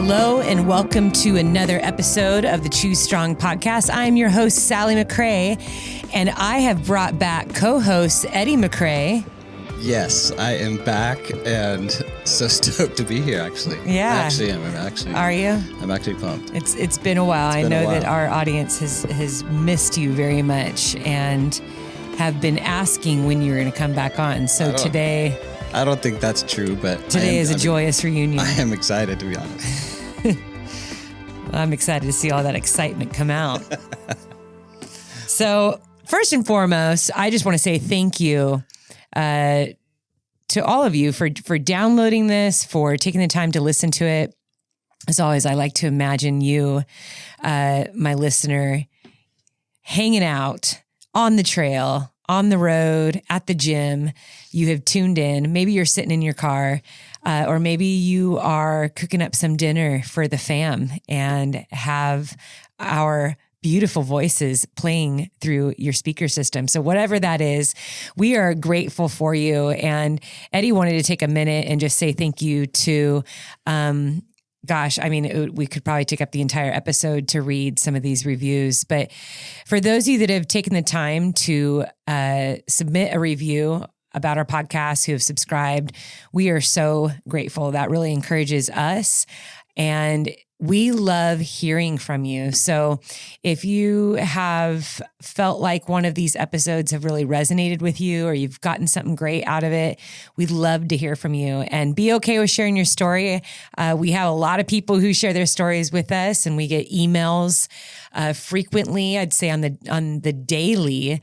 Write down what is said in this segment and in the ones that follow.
Hello and welcome to another episode of the Choose Strong podcast. I'm your host, Sally McRae, and I have brought back co-host Eddie McRae. Yes, I am back and so stoked to be here, actually. Yeah. I actually am. Are you? I'm actually pumped. It's been a while. I know that our audience has missed you very much and have been asking when you're going to come back on. So today... I don't think that's true, but... Today is a joyous reunion. I am excited, to be honest. I'm excited to see all that excitement come out. So first and foremost, I just want to say thank you to all of you for downloading this, for taking the time to listen to it. As always, I like to imagine you, my listener, hanging out on the trail, on the road, at the gym. You have tuned in. Maybe you're sitting in your car, or maybe you are cooking up some dinner for the fam and have our beautiful voices playing through your speaker system. So whatever that is, we are grateful for you. And Eddie wanted to take a minute and just say thank you to, we could probably take up the entire episode to read some of these reviews. But for those of you that have taken the time to submit a review about our podcast, who have subscribed, we are so grateful. That really encourages us. And we love hearing from you. So if you have felt like one of these episodes have really resonated with you, or you've gotten something great out of it, we'd love to hear from you. And be okay with sharing your story. We have a lot of people who share their stories with us, and we get emails frequently. I'd say on the daily,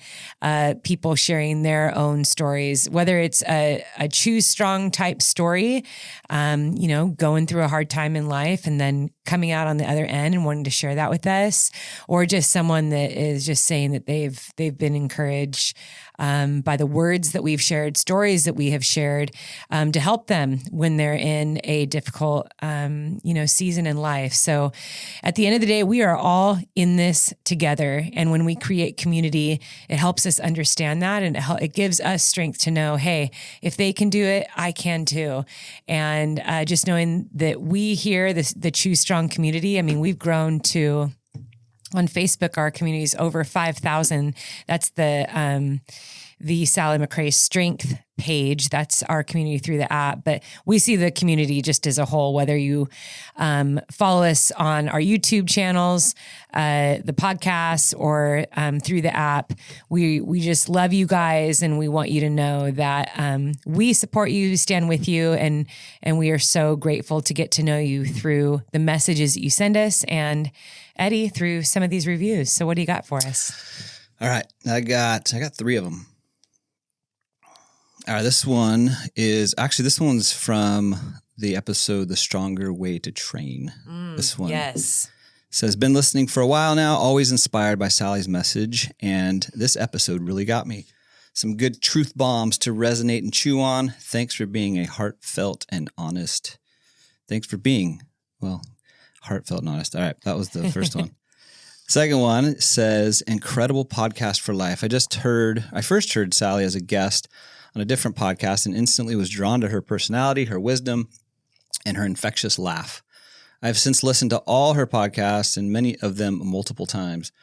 people sharing their own stories, whether it's a Choose Strong type story, going through a hard time in life and then coming out on the other end and wanting to share that with us, or just someone that is just saying that they've been encouraged by the words that we've shared, stories that we have shared, to help them when they're in a difficult, season in life. So at the end of the day, we are all in this together. And when we create community, it helps us understand that. And it gives us strength to know, hey, if they can do it, I can too. And just knowing that we here, the Choose Strong community, we've grown to... On Facebook, our community is over 5,000. That's the Sally McRae Strength page. That's our community through the app. But we see the community just as a whole, whether you follow us on our YouTube channels, the podcast, or through the app. We just love you guys, and we want you to know that we support you, stand with you, and we are so grateful to get to know you through the messages that you send us, and Eddie, through some of these reviews. So what do you got for us? All right. I got 3 of them. All right. This one's from the episode, The Stronger Way to Train. This one. Yes. Says, been listening for a while now, always inspired by Sally's message. And this episode really got me. Some good truth bombs to resonate and chew on. Thanks for being heartfelt and honest. Heartfelt and honest. All right. That was the first one. Second one says, incredible podcast for life. I first heard Sally as a guest on a different podcast and instantly was drawn to her personality, her wisdom, and her infectious laugh. I've since listened to all her podcasts and many of them multiple times.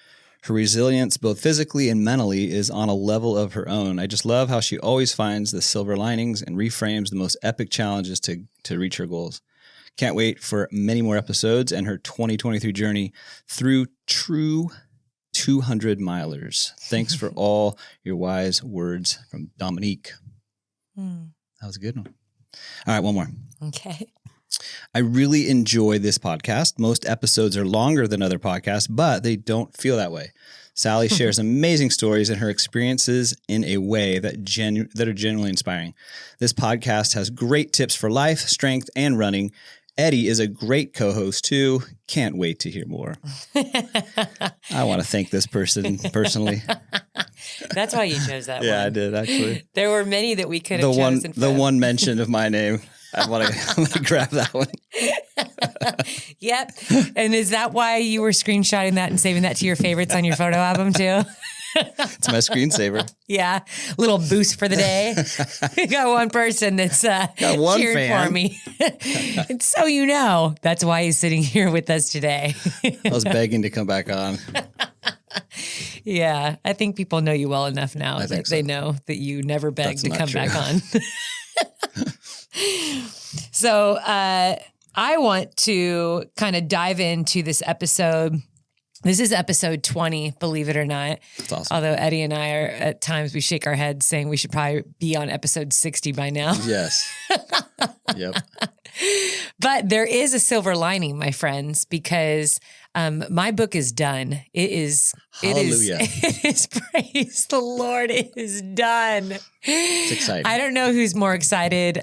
Her resilience, both physically and mentally, is on a level of her own. I just love how she always finds the silver linings and reframes the most epic challenges to reach her goals. Can't wait for many more episodes and her 2023 journey through true 200 milers. Thanks for all your wise words, from Dominique. That was a good one. All right, one more. Okay. I really enjoy this podcast. Most episodes are longer than other podcasts, but they don't feel that way. Sally shares amazing stories and her experiences in a way that are genuinely inspiring. This podcast has great tips for life, strength, and running. Eddie is a great co-host too. Can't wait to hear more. I want to thank this person personally. That's why you chose that one. Yeah, I did, actually. There were many that we could have chosen. The one mention of my name. I want to grab that one. Yep. And is that why you were screenshotting that and saving that to your favorites on your photo album too? It's my screensaver. Yeah. Little boost for the day. We got one person that's Got one cheering fan. for me. And so you know, that's why he's sitting here with us today. I was begging to come back on. Yeah. I think people know you well enough now that think so. they know that you never beg That's to not come true. back on. So I want to kind of dive into this episode. This is episode 20, believe it or not. That's awesome. Although Eddie and I are at times we shake our heads saying we should probably be on episode 60 by now. Yes. Yep. But there is a silver lining, my friends, because my book is done. Hallelujah. It is praise the Lord. It is done. It's exciting. I don't know who's more excited,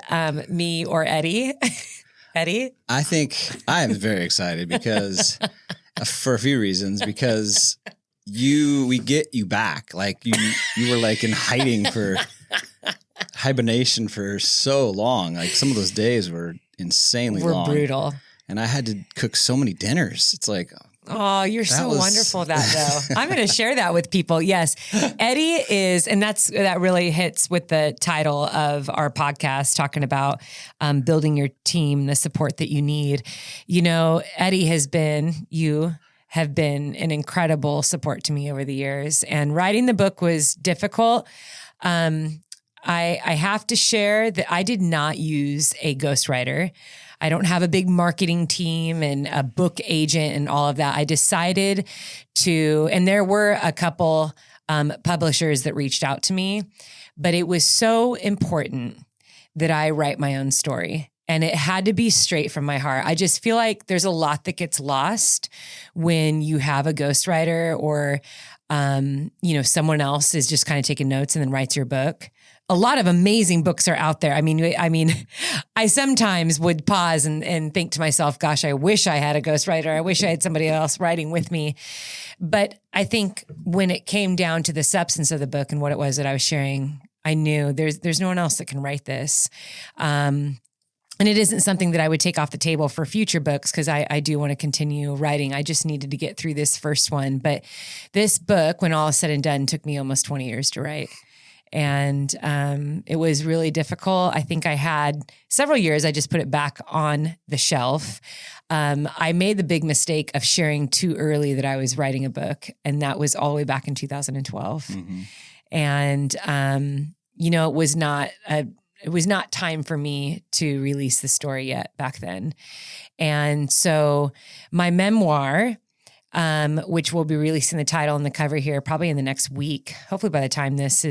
me or Eddie. Eddie? I think I am very excited because for a few reasons, because we get you back. Like you were like in hibernation for so long. Like some of those days were insanely We're long. brutal. And I had to cook so many dinners. It's like, Oh, you're so wonderful at that though. I'm going to share that with people. Yes. Eddie is, and that really hits with the title of our podcast, talking about building your team, the support that you need. You know, Eddie you have been an incredible support to me over the years, and writing the book was difficult. I have to share that I did not use a ghostwriter. I don't have a big marketing team and a book agent and all of that. I decided and there were a couple publishers that reached out to me, but it was so important that I write my own story. And it had to be straight from my heart. I just feel like there's a lot that gets lost when you have a ghostwriter or, someone else is just kind of taking notes and then writes your book. A lot of amazing books are out there. I mean, I sometimes would pause and think to myself, gosh, I wish I had a ghostwriter. I wish I had somebody else writing with me. But I think when it came down to the substance of the book and what it was that I was sharing, I knew there's no one else that can write this. And it isn't something that I would take off the table for future books because I do want to continue writing. I just needed to get through this first one. But this book, when all is said and done, took me almost 20 years to write. And it was really difficult. I think I had several years, I just put it back on the shelf. I made the big mistake of sharing too early that I was writing a book. And that was all the way back in 2012. Mm-hmm. And, it was not time for me to release the story yet back then. And so my memoir, which we'll be releasing the title and the cover here probably in the next week. Hopefully by the time this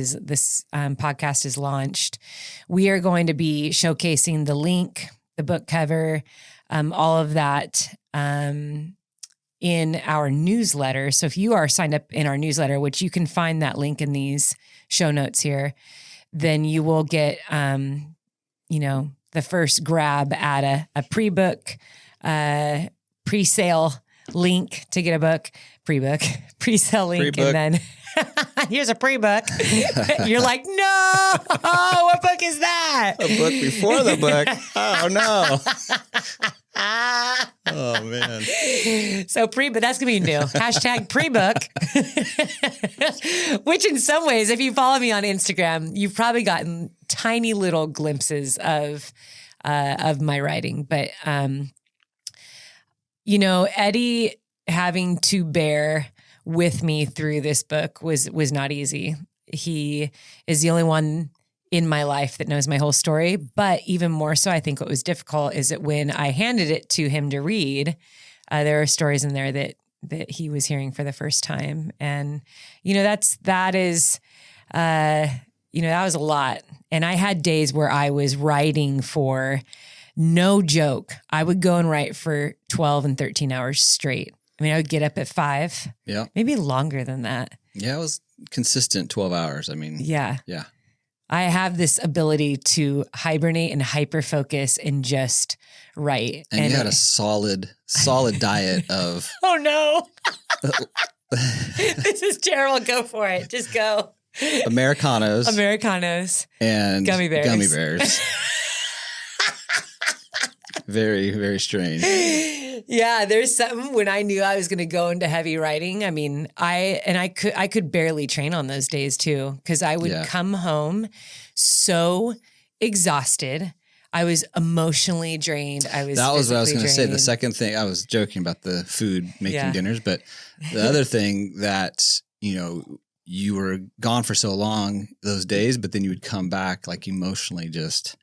podcast is launched, we are going to be showcasing the link, the book cover, all of that in our newsletter. So if you are signed up in our newsletter, which you can find that link in these show notes here, then you will get, the first grab at a pre-book, pre-sale link to get a book, pre-sale link. Pre-book. And then here's a pre-book. You're like, no, what book is that? A book before the book. Oh no. Oh man. So but that's going to be new. Hashtag pre-book. Which in some ways, if you follow me on Instagram, you've probably gotten tiny little glimpses of my writing. But, Eddie having to bear with me through this book was not easy. He is the only one in my life that knows my whole story. But even more so, I think what was difficult is that when I handed it to him to read, there are stories in there that he was hearing for the first time. And, that was a lot. And I had days where I was writing for, no joke, I would go and write for 12 and 13 hours straight. I mean, I would get up at 5. Yeah. Maybe longer than that. Yeah, it was consistent 12 hours. I mean, yeah. Yeah. I have this ability to hibernate and hyper-focus and just write. And you had a solid diet of... Oh, no. This is terrible. Go for it. Just go. Americanos. And gummy bears. Very, very strange. Yeah, there's something when I knew I was going to go into heavy riding. I mean, I could barely train on those days too, because I would come home so exhausted. I was emotionally drained. That was what I was going to say. The second thing, I was joking about the food making dinners, but the other thing that, you were gone for so long those days, but then you would come back like emotionally just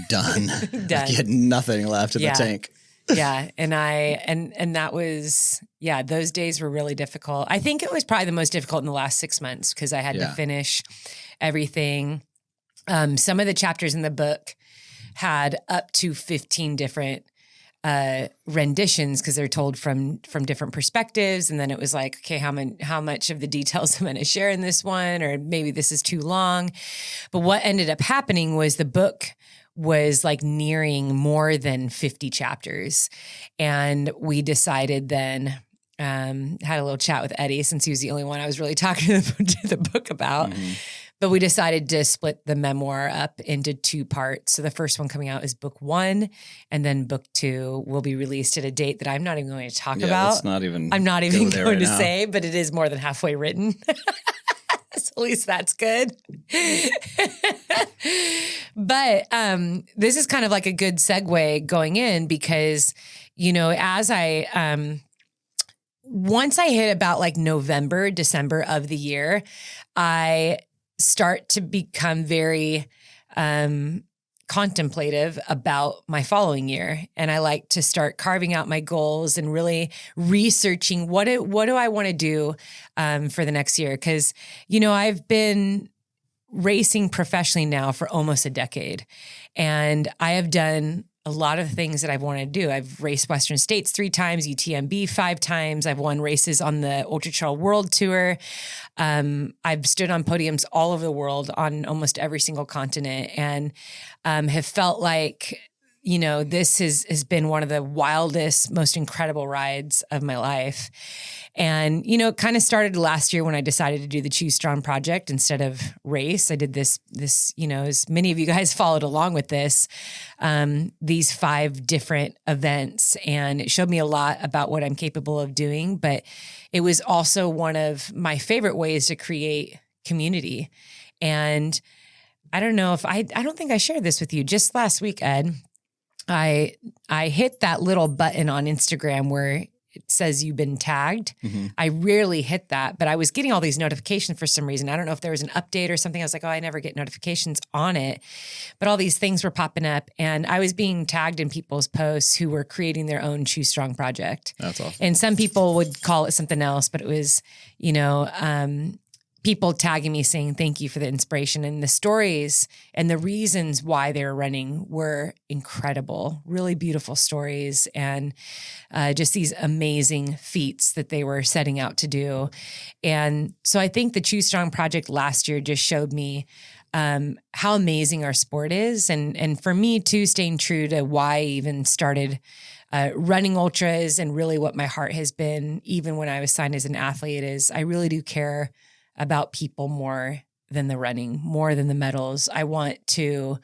done. Like you had nothing left in the tank. Yeah. And that was, those days were really difficult. I think it was probably the most difficult in the last 6 months because I had to finish everything. Some of the chapters in the book had up to 15 different renditions because they're told from different perspectives. And then it was like, okay, how much of the details am I going to share in this one? Or maybe this is too long. But what ended up happening was the book was like nearing more than 50 chapters. And we decided then, had a little chat with Eddie since he was the only one I was really talking to the book about. Mm-hmm. But we decided to split the memoir up into 2 parts. So the first one coming out is book 1, and then book 2 will be released at a date that I'm not even going to talk about. I'm not even going to say, but it is more than halfway written. So at least that's good. But this is kind of like a good segue going in because, as once I hit about like November, December of the year, I start to become very contemplative about my following year. And I like to start carving out my goals and really researching what do I want to do for the next year? Because, I've been racing professionally now for almost a decade. And I have done a lot of things that I've wanted to do. I've raced Western States 3 times, UTMB 5 times. I've won races on the Ultra Trail World Tour. I've stood on podiums all over the world on almost every single continent and have felt like, this has been one of the wildest, most incredible rides of my life. And, it kind of started last year when I decided to do the Choose Strong project instead of race. I did this, as many of you guys followed along with this, these 5 different events. And it showed me a lot about what I'm capable of doing. But it was also one of my favorite ways to create community. And I don't know if I don't think I shared this with you. Just last week, Ed, I hit that little button on Instagram where it says you've been tagged. Mm-hmm. I rarely hit that, but I was getting all these notifications for some reason. I don't know if there was an update or something. I was like, I never get notifications on it. But all these things were popping up and I was being tagged in people's posts who were creating their own Choose Strong project. That's awesome. And some people would call it something else, but it was, people tagging me saying thank you for the inspiration, and the stories and the reasons why they were running were incredible, really beautiful stories, and just these amazing feats that they were setting out to do. And so I think the Choose Strong project last year just showed me how amazing our sport is. And for me too, staying true to why I even started running ultras and really what my heart has been, even when I was signed as an athlete, is I really do care about people more than the running, more than the medals. I want to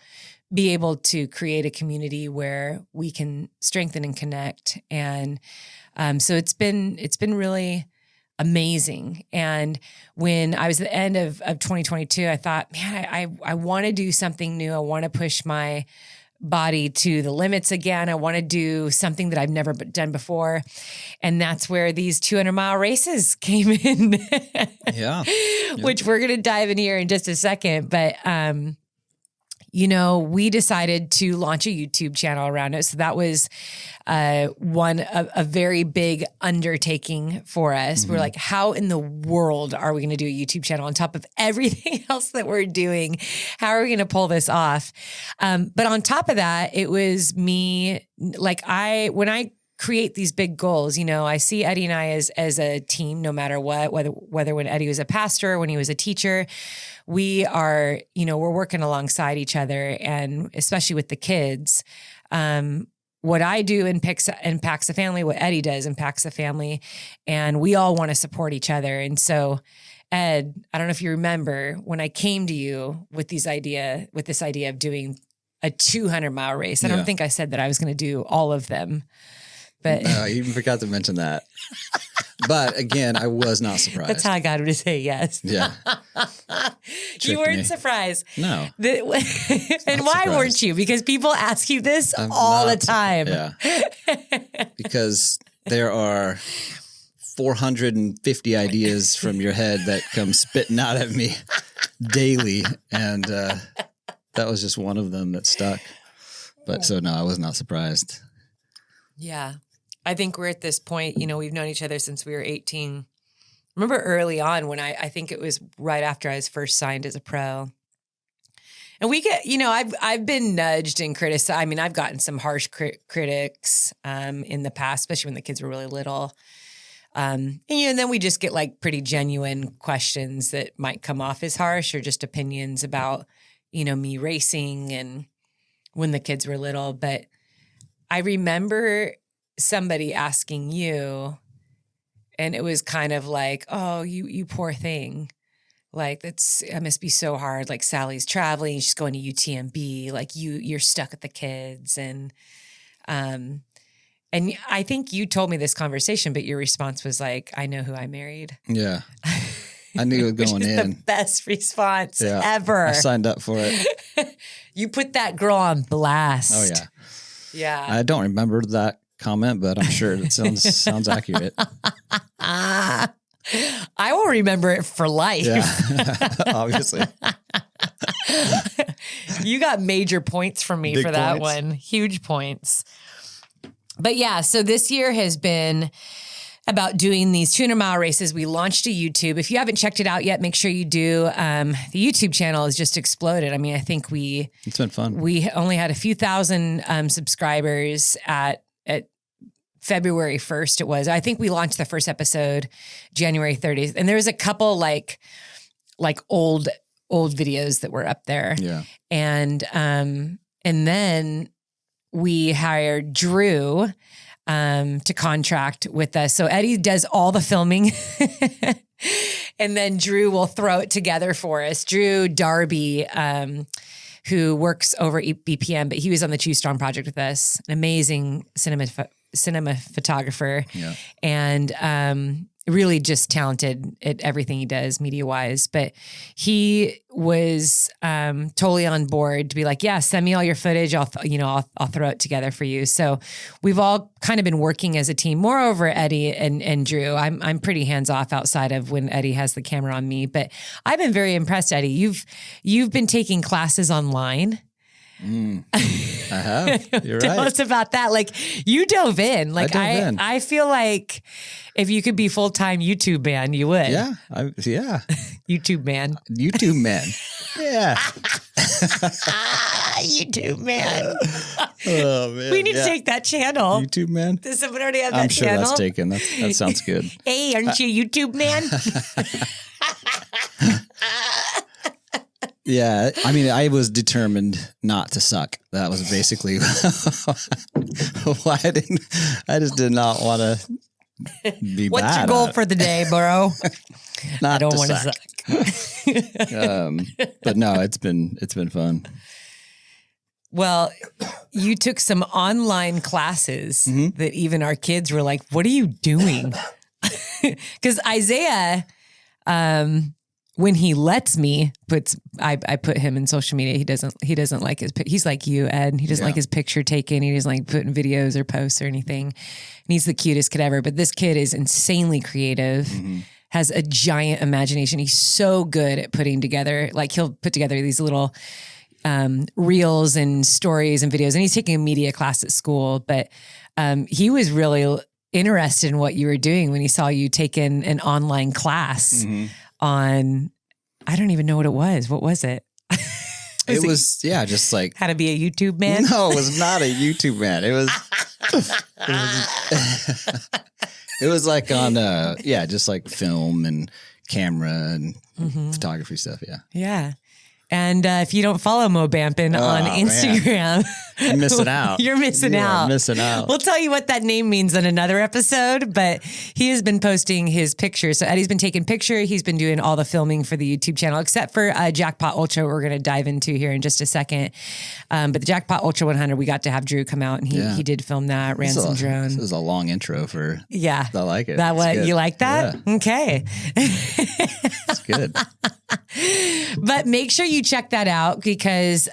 be able to create a community where we can strengthen and connect. And so it's been really amazing. And when I was at the end of 2022, I thought, man, I want to do something new. I want to push my body to the limits again. I want to do something that I've never done before. And that's where these 200-mile races came in. Yeah. Which we're going to dive in here in just a second. But, we decided to launch a YouTube channel around it. So that was a very big undertaking for us. Mm-hmm. We're like, how in the world are we going to do a YouTube channel on top of everything else that we're doing? How are we going to pull this off? But on top of that, it was me, when I create these big goals, I see Eddie and I as a team, no matter what, whether when Eddie was a pastor, when he was a teacher, we are, we're working alongside each other, and especially with the kids. What I do impacts the family. What Eddie does impacts the family, and we all want to support each other. And so, Ed, I don't know if you remember when I came to you with this idea of doing a 200-mile race. I don't think I said that I was going to do all of them. But No, you even forgot to mention that. But again, I was not surprised. that's how I got him to say yes. Yeah. You Tricked weren't me. surprised. No. And why surprised. weren't you? Because people ask you this I'm all the not- time. Yeah. Because there are 450 ideas from your head that come spitting out at me daily. And that was just one of them that stuck. But so, no, I was not surprised. Yeah. I think we're at this point, we've known each other since we were 18. Remember early on when I think it was right after I was first signed as a pro. And we get, I've been nudged and criticized. I mean, I've gotten some harsh critics in the past, especially when the kids were really little. And then we just get like pretty genuine questions that might come off as harsh or just opinions about, me racing and when the kids were little. But I remember somebody asking you, and it was kind of like, oh, you poor thing. Like, it must be so hard. Like, Sally's traveling, she's going to UTMB. Like, you're stuck with the kids. And I think you told me this conversation, but your response was like, I know who I married. Yeah. I knew it was going Which is in. the best response ever. I signed up for it. You put that girl on blast. Oh, yeah. Yeah. I don't remember that comment, but I'm sure it sounds accurate. I will remember it for life. Yeah, obviously. You got major points from me Big for that points. one. Huge points. But yeah, so this year has been about doing these 200-mile races. We launched a YouTube. If you haven't checked it out yet, make sure you do. The YouTube channel has just exploded. I mean, I think It's been fun. we only had a few thousand subscribers at February 1st it was. I think we launched the first episode January 30th. And there was a couple like old videos that were up there. Yeah. And then we hired Drew to contract with us. So Eddie does all the filming. And then Drew will throw it together for us. Drew Darby, who works over at BPM, but he was on the Choose Strong project with us. An amazing cinema photographer. Yeah. And really just talented at everything he does media wise. But he was totally on board to be like, yeah, send me all your footage. I'll throw it together for you. So we've all kind of been working as a team. Moreover, Eddie and Drew, I'm pretty hands off outside of when Eddie has the camera on me. But I've been very impressed, Eddie. You've been taking classes online. I have. You're Tell right. us about that. Like, you dove in. Like, I dove in. I feel like if you could be full-time YouTube man, you would. Yeah. YouTube man. YouTube man. Yeah. YouTube man. Oh, man. We need to take that channel. YouTube man. Does someone already have that I'm sure channel? that's taken. That sounds good. Hey, aren't you a YouTube man? Yeah, I mean, I was determined not to suck. That was basically why I just did not want to be What's bad your goal at it. for the day, bro? Not I don't to want to suck. suck. But no, it's been fun. Well, you took some online classes Mm-hmm. that even our kids were like, what are you doing? Because Isaiah, when he lets me, I put him in social media. He doesn't like he's like you, Ed. He doesn't like his picture taken. He doesn't like putting videos or posts or anything. And he's the cutest kid ever. But this kid is insanely creative, has a giant imagination. He's so good at putting together, like he'll put together these little reels and stories and videos. And he's taking a media class at school, but he was really interested in what you were doing when he saw you taking an online class on, I don't even know what it was. What was it? It was just like How to be a YouTube man? No, it was not a YouTube man. It was like on just like film and camera and photography stuff. Yeah. Yeah. And if you don't follow Mo Bampin on Instagram, You're missing out. You're missing out. Missing out. We'll tell you what that name means in another episode, but he has been posting his pictures. So Eddie's been taking pictures. He's been doing all the filming for the YouTube channel, except for Jackpot Ultra, we're going to dive into here in just a second. But the Jackpot Ultra 100, we got to have Drew come out, and he did film that, ran some drone. This is a long intro for. Yeah. I like it. That what you like that? Yeah. Okay. It's good. But make sure you check that out because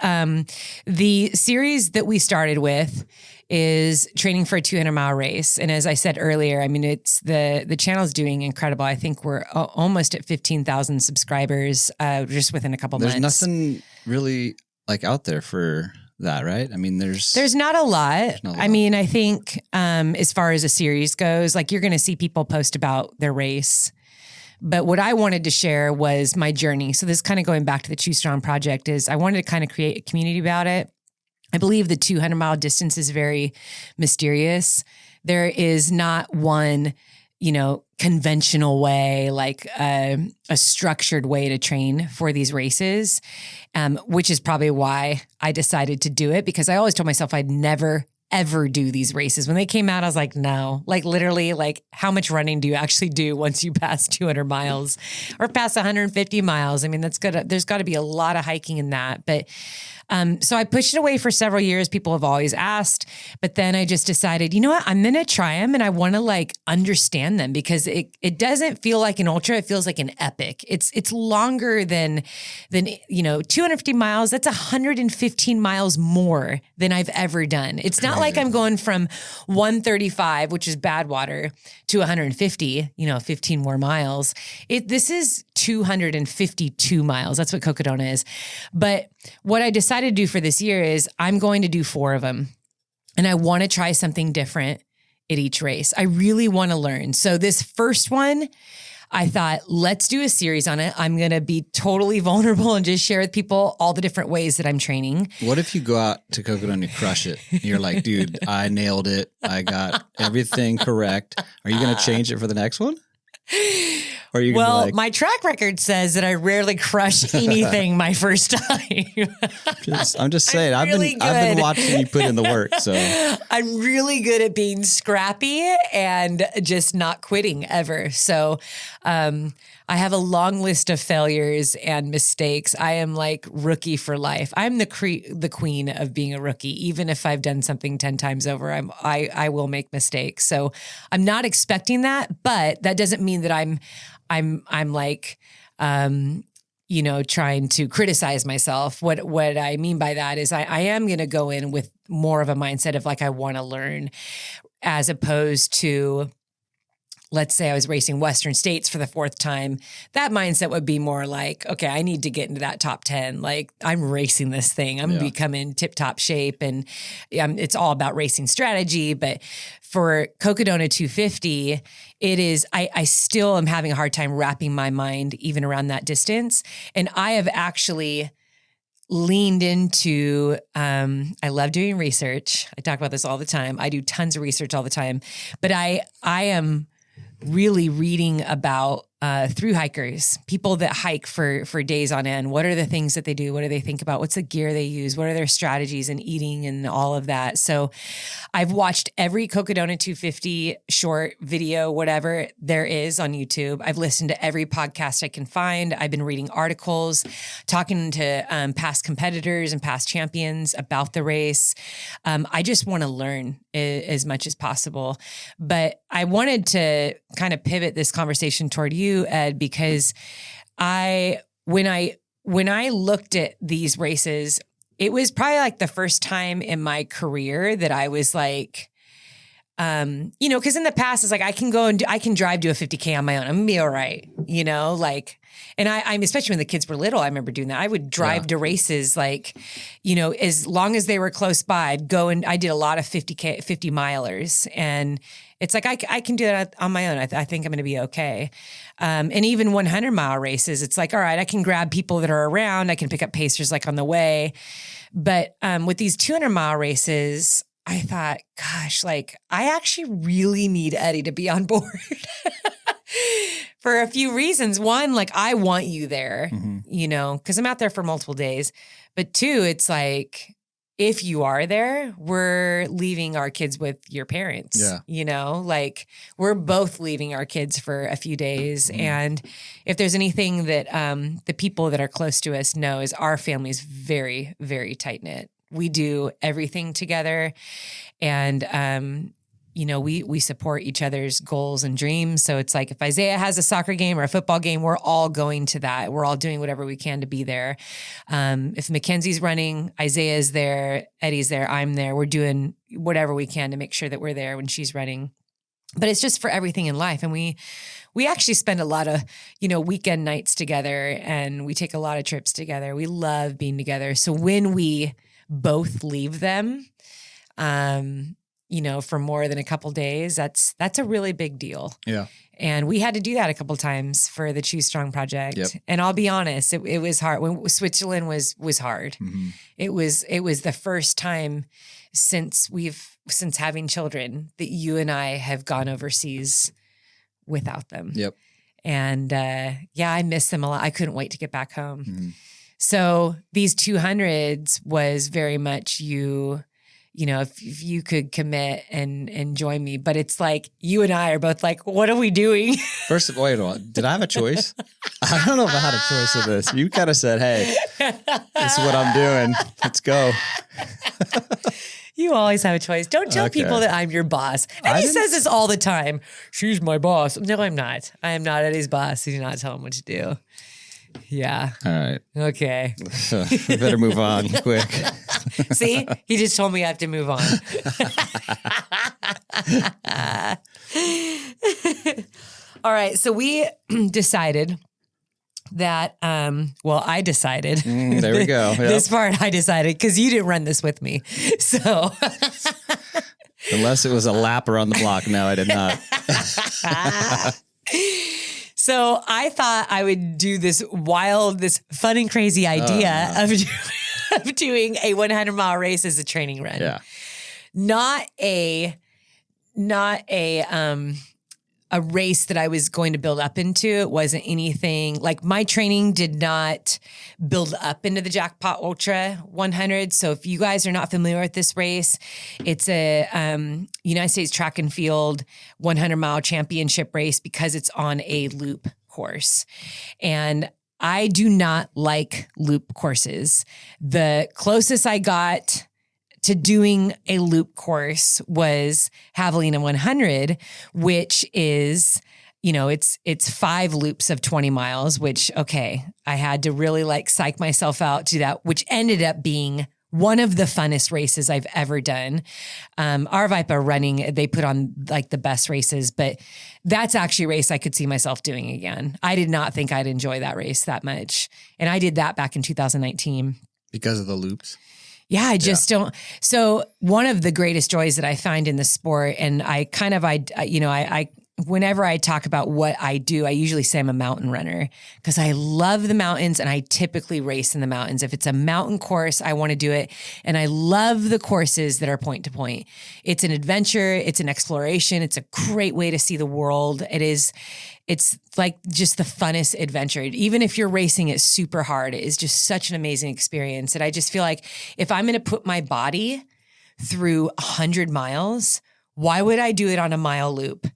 the series that we started with is training for a 200-mile race. And as I said earlier, I mean, it's the channel's doing incredible. I think we're almost at 15,000 subscribers just within a couple months. There's nothing really like out there for that, right? I mean, there's not a lot. I mean, I think as far as a series goes, like you're going to see people post about their race. But what I wanted to share was my journey. So this kind of going back to the Choose Strong project is I wanted to kind of create a community about it. I believe the 200-mile distance is very mysterious. There is not one, conventional way, like a structured way to train for these races, which is probably why I decided to do it, because I always told myself I'd never ever do these races. When they came out, I was like, no, like literally, like how much running do you actually do once you pass 200 miles or pass 150 miles? I mean, there's got to be a lot of hiking in that. But so I pushed it away for several years. People have always asked, but then I just decided, you know what, I'm going to try them and I want to like understand them because it doesn't feel like an ultra. It feels like an epic. It's longer than 250 miles. That's 115 miles more than I've ever done. It's not like I'm going from 135, which is Badwater, to 150, 15 more miles. This is 252 miles. That's what Cocodona is. But what I decided to do for this year is I'm going to do 4 of them. And I want to try something different at each race. I really want to learn. So this first one, I thought, let's do a series on it. I'm going to be totally vulnerable and just share with people all the different ways that I'm training. What if you go out to Cocodona and you crush it? And you're like, dude, I nailed it. I got everything correct. Are you going to change it for the next one? Or are you gonna be like, my track record says that I rarely crush anything my first time. I'm just saying, I've been watching you put in the work. So I'm really good at being scrappy and just not quitting ever. So I have a long list of failures and mistakes. I am like rookie for life. I'm the queen of being a rookie. Even if I've done something 10 times over, I will make mistakes. So I'm not expecting that, but that doesn't mean that I'm like, trying to criticize myself. What I mean by that is I am going to go in with more of a mindset of like, I want to learn, as opposed to, let's say I was racing Western States for the 4th time. That mindset would be more like, okay, I need to get into that top 10. Like I'm racing this thing. I'm going to become in tip top shape. And it's all about racing strategy. But for Cocodona 250, it is, I still am having a hard time wrapping my mind even around that distance. And I have actually leaned into, I love doing research. I talk about this all the time. I do tons of research all the time, but I am really reading about through hikers, people that hike for days on end. What are the things that they do? What do they think about? What's the gear they use? What are their strategies in eating and all of that? So I've watched every Cocodona 250 short video, whatever there is on YouTube. I've listened to every podcast I can find. I've been reading articles, talking to past competitors and past champions about the race. I just want to learn as much as possible. But I wanted to kind of pivot this conversation toward you, Ed, because when I looked at these races, it was probably like the first time in my career that I was like, because in the past it's like I can drive to a 50K on my own. I'm gonna be all right, and I'm especially when the kids were little, I remember doing that. I would drive to races like, as long as they were close by, I'd go, and I did a lot of 50 milers, and it's like, I can do that on my own. I think I'm going to be okay. And even 100-mile races, it's like, all right, I can grab people that are around. I can pick up pacers like on the way. But with these 200-mile races, I thought, gosh, like I actually really need Eddie to be on board for a few reasons. One, like I want you there, because I'm out there for multiple days. But 2, it's like, if you are there, we're leaving our kids with your parents. Yeah. You know, like we're both leaving our kids for a few days. And if there's anything that the people that are close to us know is our family is very, very tight knit. We do everything together. And, you know, we support each other's goals and dreams. So it's like if Isaiah has a soccer game or a football game, we're all going to that. We're all doing whatever we can to be there. If Mackenzie's running, Isaiah's there, Eddie's there, I'm there. We're doing whatever we can to make sure that we're there when she's running. But it's just for everything in life. And we actually spend a lot of, you know, weekend nights together, and we take a lot of trips together. We love being together. So when we both leave them, you know, for more than a couple days, that's a really big deal. Yeah. And we had to do that a couple times for the Choose Strong project. Yep. And I'll be honest, it was hard. When Switzerland was hard. Mm-hmm. It was the first time since having children that you and I have gone overseas without them. Yep. And yeah, I miss them a lot. I couldn't wait to get back home. Mm-hmm. So these 200s was very much you know, if you could commit and join me, but it's like you and I are both like, what are we doing? First of all, wait a minute. Did I have a choice? I don't know if I had a choice of this. You kind of said, hey, this is what I'm doing. Let's go. You always have a choice. Don't tell people that I'm your boss. And he says this all the time. She's my boss. No, I'm not. I am not Eddie's boss. You do not tell him what to do. Yeah. All right. Okay. We better move on quick. See, he just told me I have to move on. All right. So we decided that, I decided. There we go. Yep. This part I decided because you didn't run this with me. So. Unless it was a lap around the block. No, I did not. So I thought I would do this fun and crazy idea of doing a 100-mile race as a training run. Yeah. Not a race that I was going to build up into. It wasn't anything like my training did not build up into the Jackpot Ultra 100. So if you guys are not familiar with this race, it's a United States track and field 100-mile championship race because it's on a loop course. And I do not like loop courses. The closest I got to doing a loop course was Javelina 100, which is, you know, it's 5 loops of 20 miles, which, okay, I had to really like psych myself out to that, which ended up being one of the funnest races I've ever done. Arvipa running, they put on like the best races, but that's actually a race I could see myself doing again. I did not think I'd enjoy that race that much. And I did that back in 2019. Because of the loops? Yeah, I just don't. So one of the greatest joys that I find in the sport, and I whenever I talk about what I do, I usually say I'm a mountain runner because I love the mountains and I typically race in the mountains. If it's a mountain course, I want to do it. And I love the courses that are point to point. It's an adventure. It's an exploration. It's a great way to see the world. It's like just the funnest adventure. Even if you're racing it super hard, it is just such an amazing experience. And I just feel like if I'm going to put my body through 100 miles, why would I do it on a mile loop?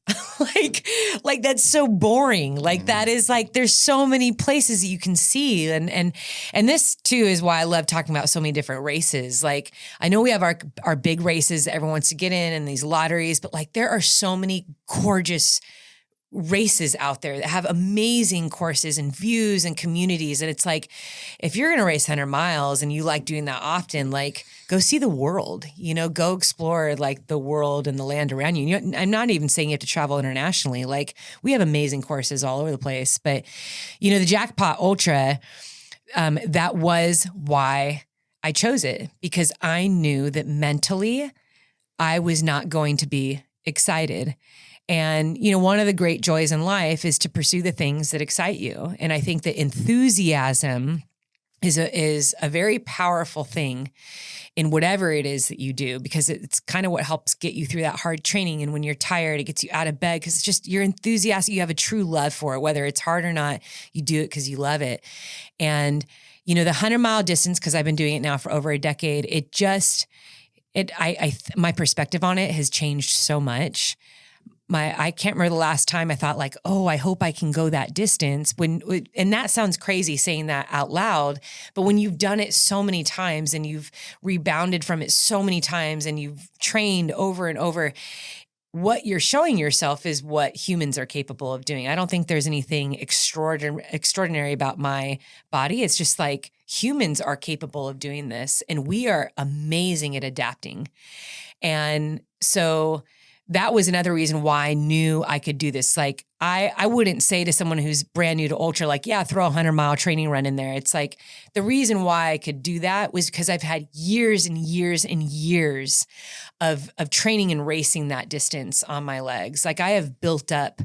like that's so boring. Like that is like, there's so many places that you can see. And this too is why I love talking about so many different races. Like I know we have our big races that everyone wants to get in and these lotteries, but like there are so many gorgeous races out there that have amazing courses and views and communities. And it's like, if you're going to race 100 miles and you like doing that often, like go see the world, go explore like the world and the land around you. I'm not even saying you have to travel internationally. Like we have amazing courses all over the place, but the Jackpot Ultra, that was why I chose it, because I knew that mentally I was not going to be excited. And, one of the great joys in life is to pursue the things that excite you. And I think that enthusiasm is a very powerful thing in whatever it is that you do, because it's kind of what helps get you through that hard training. And when you're tired, it gets you out of bed because it's just you're enthusiastic. You have a true love for it, whether it's hard or not, you do it because you love it. And the 100-mile distance, because I've been doing it now for over a decade, my perspective on it has changed so much. I can't remember the last time I thought like, oh, I hope I can go that distance. And that sounds crazy saying that out loud, but when you've done it so many times and you've rebounded from it so many times and you've trained over and over, what you're showing yourself is what humans are capable of doing. I don't think there's anything extraordinary about my body. It's just like humans are capable of doing this, and we are amazing at adapting. And so that was another reason why I knew I could do this. Like I wouldn't say to someone who's brand new to ultra, like, yeah, throw a 100-mile training run in there. It's like the reason why I could do that was because I've had years and years and years of training and racing that distance on my legs. Like I have built up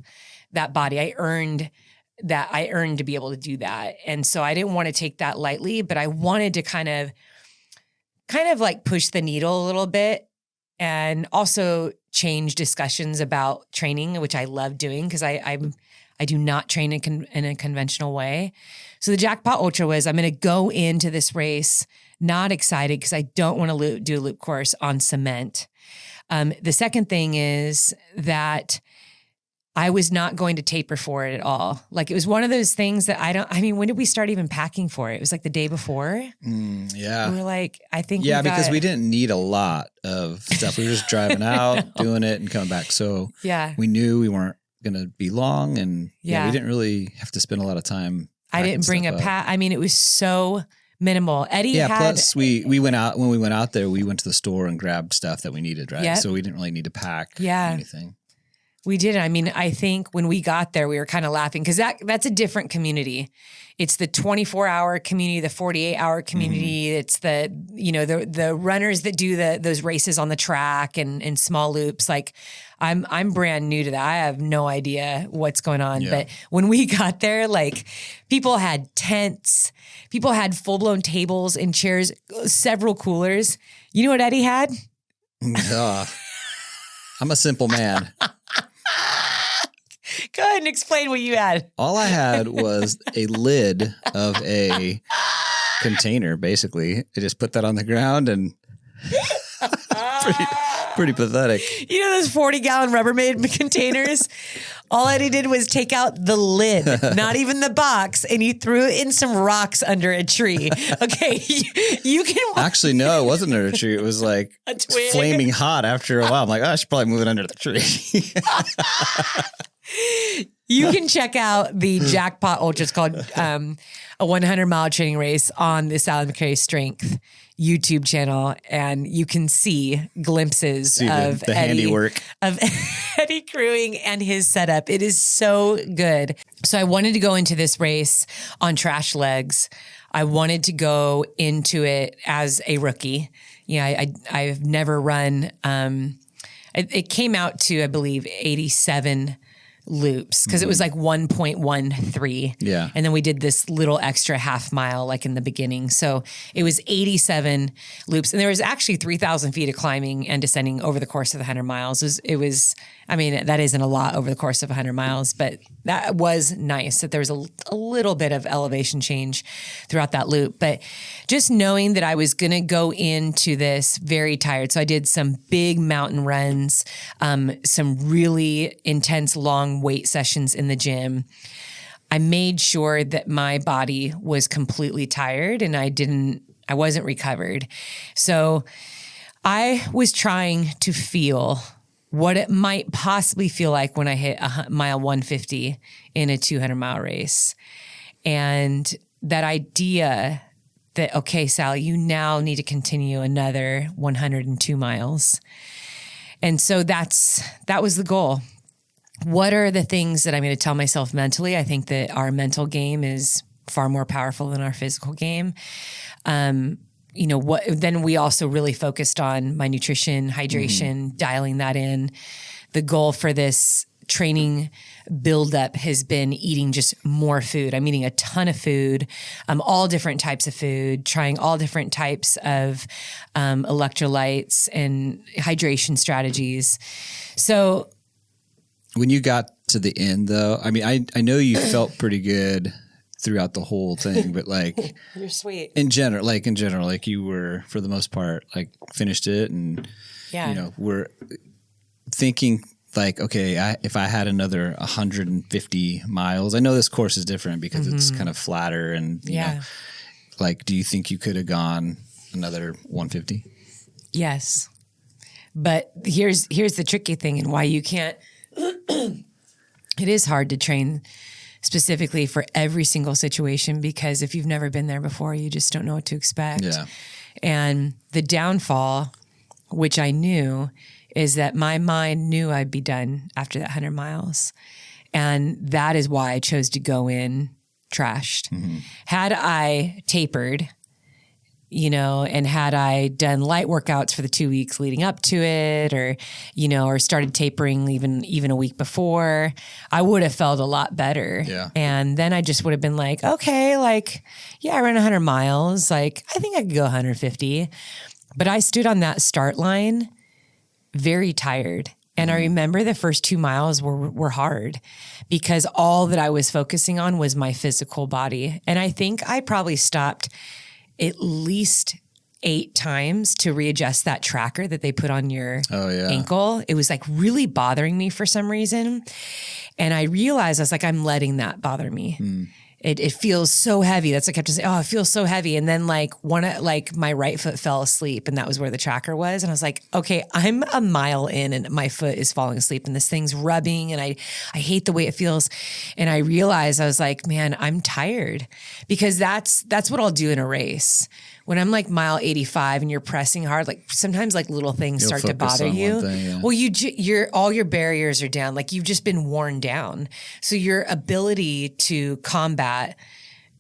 that body. I earned to be able to do that. And so I didn't want to take that lightly, but I wanted to kind of like push the needle a little bit, and also change discussions about training, which I love doing because I do not train in a conventional way. So the Jackpot Ultra was, I'm going to go into this race not excited because I don't want to do a loop course on cement. The second thing is that I was not going to taper for it at all. Like it was one of those things that when did we start even packing for it? It was like the day before. Yeah. We were like, I think. Yeah, because we didn't need a lot of stuff. We were just driving out, doing it and coming back. So we knew we weren't going to be long, and we didn't really have to spend a lot of time. I didn't bring a pack. I mean, it was so minimal. Eddie had. Plus we went out, when we went out there, we went to the store and grabbed stuff that we needed, right? Yep. So we didn't really need to pack anything. We didn't. I mean, I think when we got there, we were kind of laughing because that's a different community. It's the 24-hour community, the 48-hour community. Mm-hmm. It's the runners that do those races on the track and small loops. Like I'm brand new to that. I have no idea what's going on. Yeah. But when we got there, like people had tents, people had full-blown tables and chairs, several coolers. You know what Eddie had? I'm a simple man. Go ahead and explain what you had. All I had was a lid of a container, basically. I just put that on the ground and pretty pathetic. You know those 40-gallon Rubbermaid containers? All Eddie did was take out the lid, not even the box, and he threw in some rocks under a tree. Okay, you can... Actually, no, it wasn't under a tree. It was like flaming hot after a while. I'm like, I should probably move it under the tree. You can check out the Jackpot Ultra. It's called a 100-mile training race on the Sally McRae Strength YouTube channel, and you can see glimpses of the handiwork of Eddie crewing and his setup. It is so good. So I wanted to go into this race on trash legs. I wanted to go into it as a rookie. I've never run. It came out to, I believe, 87 loops because it was like 1.13. Yeah. And then we did this little extra half mile like in the beginning. So it was 87 loops. And there was actually 3,000 feet of climbing and descending over the course of the 100 miles. I mean, that isn't a lot over the course of 100 miles, but that was nice that there was a little bit of elevation change throughout that loop. But just knowing that I was going to go into this very tired. So I did some big mountain runs, some really intense long weight sessions in the gym. I made sure that my body was completely tired and I wasn't recovered. So I was trying to feel what it might possibly feel like when I hit mile 150 in a 200-mile race. And that idea that, okay, Sally, you now need to continue another 102 miles. And so that was the goal. What are the things that I'm going to tell myself mentally? I think that our mental game is far more powerful than our physical game. Then we also really focused on my nutrition, hydration, dialing that in. The goal for this training buildup has been eating just more food. I'm eating a ton of food, all different types of food, trying all different types of electrolytes and hydration strategies. So when you got to the end, though, I mean, I know you felt pretty good throughout the whole thing, but like You're sweet. in general, like you were for the most part, like finished it and, Yeah. you know, we're thinking like, okay, if I had another 150 miles, I know this course is different because it's kind of flatter and, you know, like, do you think you could have gone another 150? Yes. But here's the tricky thing and why you can't, it is hard to train specifically for every single situation because if you've never been there before, you just don't know what to expect. Yeah. And the downfall, which I knew, is that my mind knew I'd be done after that 100 miles. And that is why I chose to go in trashed. Had I tapered, you know, and had I done light workouts for the 2 weeks leading up to it or, you know, or started tapering even a week before, I would have felt a lot better. Yeah. And then I just would have been like, okay, like, yeah, I ran 100 miles. Like, I think I could go 150. But I stood on that start line very tired. And I remember the first 2 miles were hard because all that I was focusing on was my physical body. And I think I probably stopped at least 8 times to readjust that tracker that they put on your ankle. It was like really bothering me for some reason. And I realized I was like, I'm letting that bother me. It feels so heavy. That's like I kept to say, oh, it feels so heavy. And then like my right foot fell asleep and that was where the tracker was. And I was like, okay, I'm a mile in and my foot is falling asleep and this thing's rubbing and I hate the way it feels. And I realized I was like, man, I'm tired because that's what I'll do in a race. When I'm like mile 85 and you're pressing hard, like sometimes like little things start to bother you. Well, you're all your barriers are down. Like you've just been worn down. So your ability to combat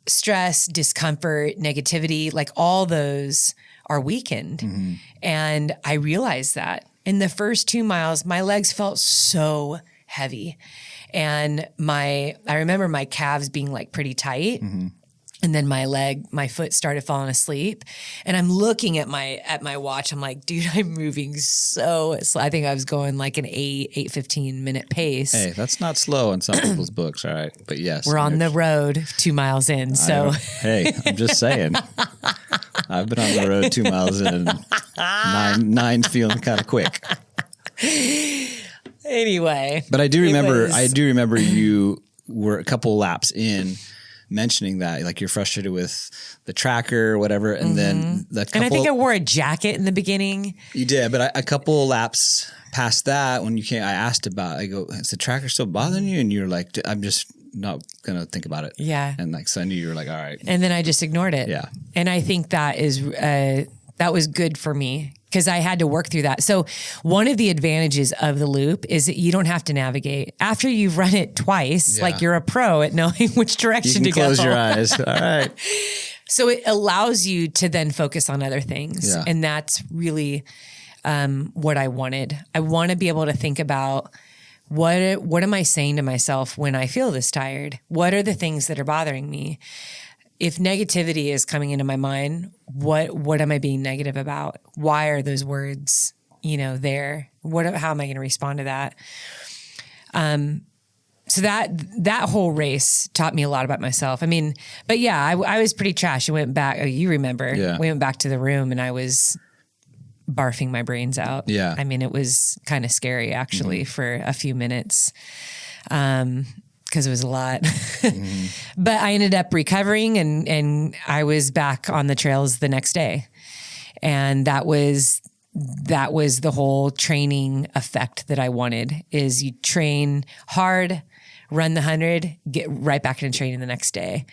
stress, discomfort, negativity, like all those are weakened. And I realized that in the first 2 miles, my legs felt so heavy. And I remember my calves being like pretty tight. And then my foot started falling asleep and I'm looking at my watch. I'm like, dude, I'm moving so slow. I think I was going like an 8-15 minute pace. Hey, that's not slow in some people's books. All right. But yes. We're on the road 2 miles in. So hey, I'm just saying, I've been on the road 2 miles in and nine's feeling kind of quick. Anyway. But I do remember you were a couple laps in mentioning that like you're frustrated with the tracker or whatever. And then and I think I wore a jacket in the beginning. You did, but a couple laps past that when you came, I asked about, I go, is the tracker still bothering you? And you're like, I'm just not going to think about it. Yeah. And like, so I knew you were like, all right. And then I just ignored it. Yeah. And I think that was good for me because I had to work through that. So one of the advantages of the loop is that you don't have to navigate. After you've run it twice, like you're a pro at knowing which direction to go. Close your eyes. All right. So it allows you to then focus on other things. Yeah. And that's really what I wanted. I want to be able to think about what am I saying to myself when I feel this tired? What are the things that are bothering me? If negativity is coming into my mind, what am I being negative about? Why are those words, there? How am I going to respond to that? So that whole race taught me a lot about myself. I mean, but yeah, I was pretty trash. I went back. Oh, you remember? Yeah. We went back to the room and I was barfing my brains out. Yeah. I mean, it was kind of scary actually for a few minutes. Because it was a lot. But I ended up recovering and I was back on the trails the next day. And that was the whole training effect that I wanted is you train hard, run the 100, get right back into training the next day.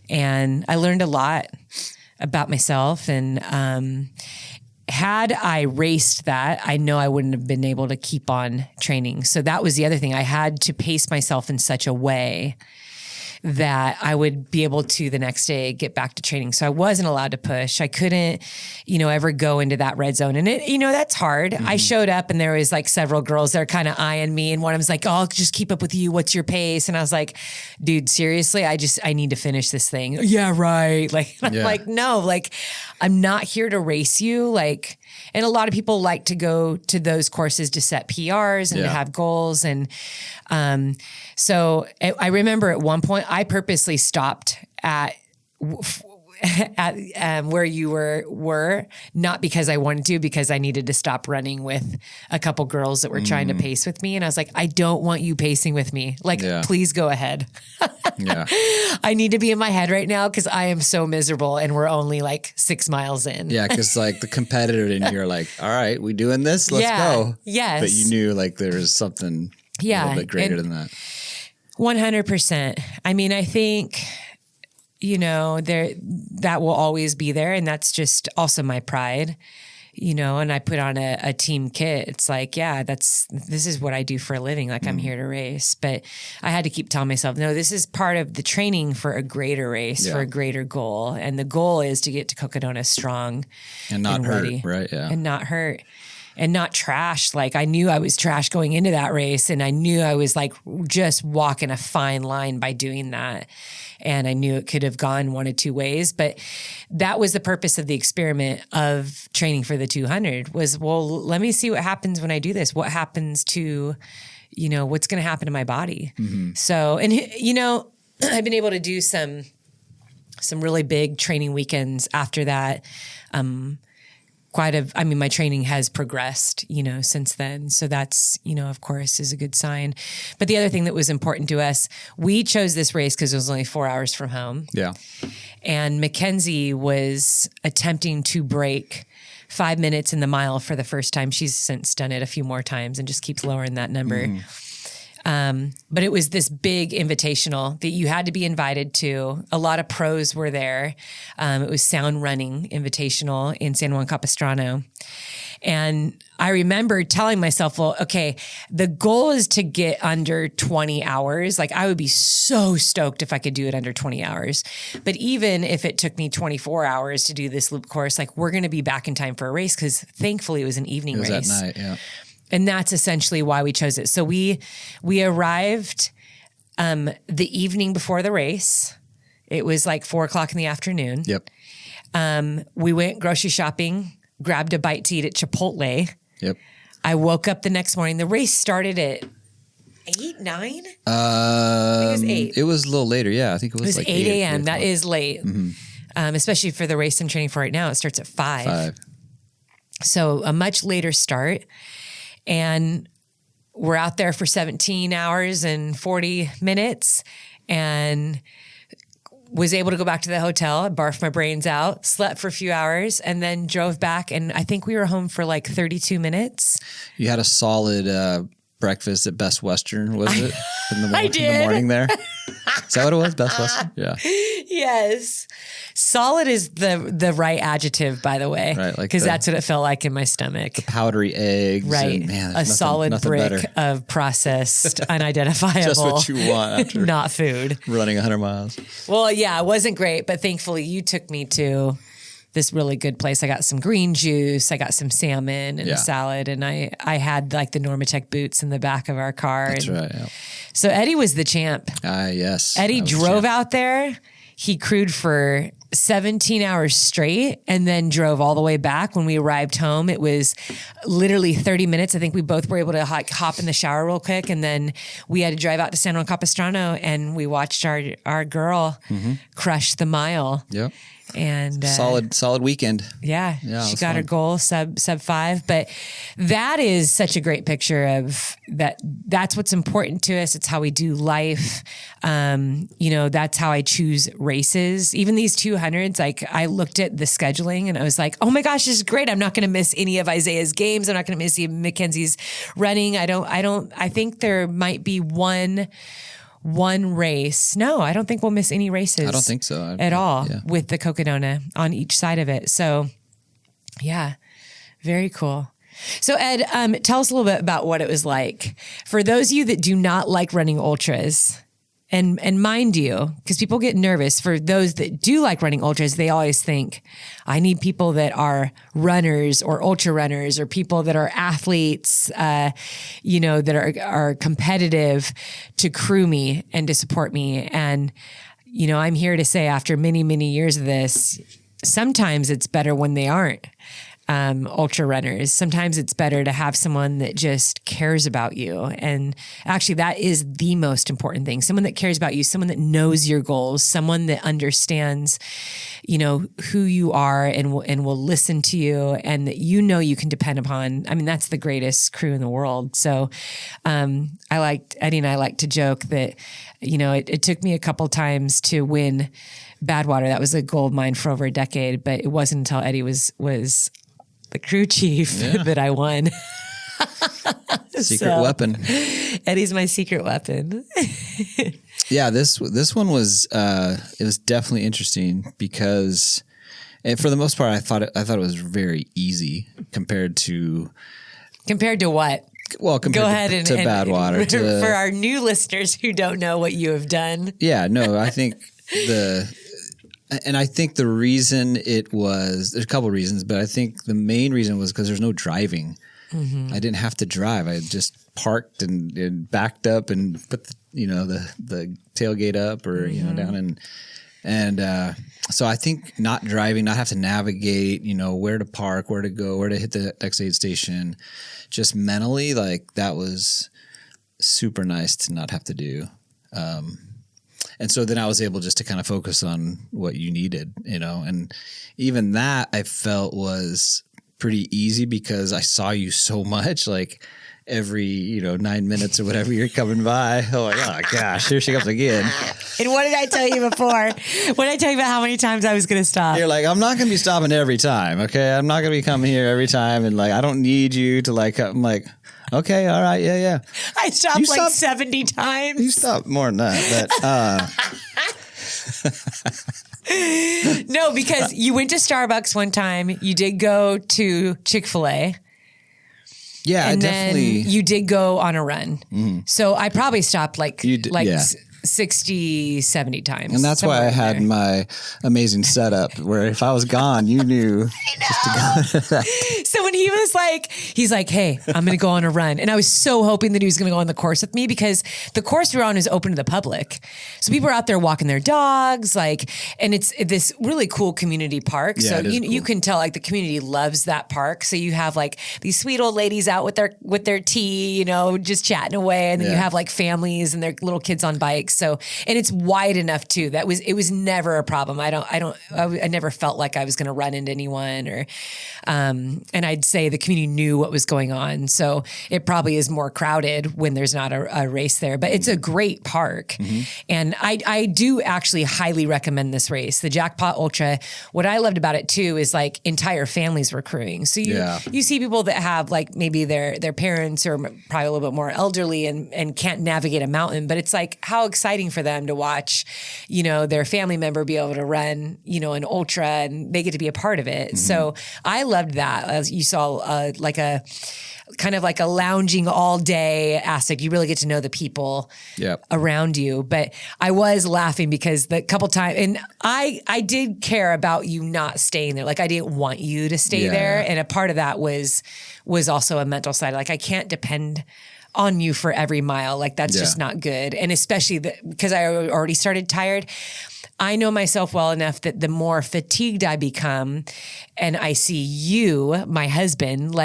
And I learned a lot about myself and, had I raced that, I know I wouldn't have been able to keep on training. So that was the other thing. I had to pace myself in such a way that I would be able to the next day get back to training. So I wasn't allowed to push. I couldn't, ever go into that red zone. And it, that's hard. I showed up and there was like several girls that are kind of eyeing me. And one of them was like, oh, I'll just keep up with you. What's your pace? And I was like, dude, seriously, I need to finish this thing. Yeah, right. Like, I'm like, no, like I'm not here to race you. Like, and a lot of people like to go to those courses to set PRs and to have goals. And so I remember at one point I purposely stopped at where you were, not because I wanted to, because I needed to stop running with a couple girls that were trying to pace with me. And I was like, I don't want you pacing with me. Like, please go ahead. I need to be in my head right now because I am so miserable and we're only like 6 miles in. Yeah, because like the competitor in you are like, all right, we doing this? Let's go. Yes. But you knew like there was something a little bit greater than that. 100%. I mean, I think, that will always be there. And that's just also my pride, and I put on a team kit. It's like, this is what I do for a living. Like I'm here to race, but I had to keep telling myself, no, this is part of the training for a greater race, for a greater goal. And the goal is to get to Cocodona strong and not hurt, ready, right? Yeah. And not hurt. And not trash. Like I knew I was trash going into that race, and I knew I was like just walking a fine line by doing that. And I knew it could have gone one of two ways, but that was the purpose of the experiment of training for the 200 was, well, let me see what happens when I do this. What happens to, what's going to happen to my body? Mm-hmm. So, and I've been able to do some really big training weekends after that. My training has progressed, since then. So that's, of course, is a good sign. But the other thing that was important to us, we chose this race because it was only 4 hours from home. Yeah. And Mackenzie was attempting to break 5 minutes in the mile for the first time. She's since done it a few more times and just keeps lowering that number. Mm-hmm. But it was this big invitational that you had to be invited to. A lot of pros were there. It was Sound Running Invitational in San Juan Capistrano. And I remember telling myself, well, okay, the goal is to get under 20 hours. Like I would be so stoked if I could do it under 20 hours. But even if it took me 24 hours to do this loop course, like we're going to be back in time for a race because thankfully it was an evening race. It was at night, yeah. And that's essentially why we chose it. So we arrived the evening before the race. It was like 4:00 in the afternoon. Yep. We went grocery shopping, grabbed a bite to eat at Chipotle. Yep. I woke up the next morning. The race started at 8, 9? I think it was 8. It was a little later. Yeah, I think it was like 8 a.m. That is late, especially for the race I'm training for right now. It starts at 5. So a much later start. And we're out there for 17 hours and 40 minutes and was able to go back to the hotel. I barfed my brains out, slept for a few hours, and then drove back. And I think we were home for like 32 minutes. You had a solid breakfast at Best Western, was it? In the I did. In the morning there? Is that what it was? Best Western? Yeah. Yes. Solid is the right adjective, by the way. Right. Because that's what it felt like in my stomach. The powdery eggs. Right. And, man, a solid brick better. Of processed, unidentifiable. Just what you want after not food. Running 100 miles. Well, yeah, it wasn't great, but thankfully you took me to this really good place. I got some green juice, I got some salmon and a salad, and I had like the Normatec boots in the back of our car. That's right. Yeah. So Eddie was the champ. Yes. Eddie drove out there. He crewed for 17 hours straight and then drove all the way back. When we arrived home, it was literally 30 minutes. I think we both were able to hop in the shower real quick. And then we had to drive out to San Juan Capistrano and we watched our girl crush the mile. Yep. And solid weekend. Yeah, she got her goal sub 5, but that is such a great picture of that. That's what's important to us. It's how we do life. That's how I choose races. Even these 200s, like I looked at the scheduling and I was like, oh my gosh, this is great. I'm not going to miss any of Isaiah's games. I'm not going to miss any of Mackenzie's running. I think there might be one race. No, I don't think we'll miss any races. I don't think so. At all with the Cocodona on each side of it. So yeah, very cool. So Ed, tell us a little bit about what it was like. For those of you that do not like running ultras, and mind you, because people get nervous, for those that do like running ultras, they always think, I need people that are runners or ultra runners or people that are athletes, that are competitive to crew me and to support me. And, I'm here to say after many, many years of this, sometimes it's better when they aren't. ultra runners. Sometimes it's better to have someone that just cares about you. And actually that is the most important thing. Someone that cares about you, someone that knows your goals, someone that understands, who you are and will listen to you and that you can depend upon. I mean, that's the greatest crew in the world. So Eddie and I like to joke that, it took me a couple times to win Badwater. That was a gold mine for over a decade, but it wasn't until Eddie was the crew chief that I won. Secret weapon. Eddie's my secret weapon. Yeah, this one was it was definitely interesting because, and for the most part, I thought it was very easy compared to what? Well, compared Go ahead to Badwater. For our new listeners who don't know what you have done. Yeah, no, I think the reason there's a couple of reasons, but I think the main reason was because there's no driving. Mm-hmm. I didn't have to drive. I just parked and backed up and put the tailgate up or down and so I think not driving, not have to navigate, where to park, where to go, where to hit the next aid station, just mentally, like that was super nice to not have to do. And so then I was able just to kind of focus on what you needed, and even that I felt was pretty easy because I saw you so much, like every 9 minutes or whatever you're coming by. Oh my gosh, here she comes again. And what did I tell you before? What did I tell you about how many times I was going to stop? You're like, I'm not going to be stopping every time. Okay. I'm not going to be coming here every time. And like, I don't need you to like, I'm like, okay. All right. Yeah. I stopped 70 times. You stopped more than that. But, no, because you went to Starbucks one time. You did go to Chick-fil-A. Yeah, and definitely. Then you did go on a run. Mm-hmm. So I probably stopped 60, 70 times. And that's why I had my amazing setup where if I was gone, you knew just to go. So when he's like, hey, I'm going to go on a run. And I was so hoping that he was going to go on the course with me because the course we're on is open to the public. So people are out there walking their dogs, and it's this really cool community park. Yeah, so cool. You can tell the community loves that park. So you have these sweet old ladies out with their tea, just chatting away. And then you have families and their little kids on bikes. So, and it's wide enough too. It was never a problem. I never felt like I was going to run into anyone and I'd say the community knew what was going on. So it probably is more crowded when there's not a race there, but it's a great park. Mm-hmm. And I do actually highly recommend this race, the Jackpot Ultra. What I loved about it too is entire families were crewing. So you see people that have maybe their parents are probably a little bit more elderly and can't navigate a mountain, but it's how exciting for them to watch, their family member be able to run, an ultra and they get to be a part of it. Mm-hmm. So I loved that. As you saw a kind of a lounging all day aspect. You really get to know the people around you. But I was laughing because the couple times, and I did care about you not staying there. I didn't want you to stay there. And a part of that was also a mental side. I can't depend on you for every mile. That's just not good. And especially because I already started tired. I know myself well enough that the more fatigued I become and I see you, my husband,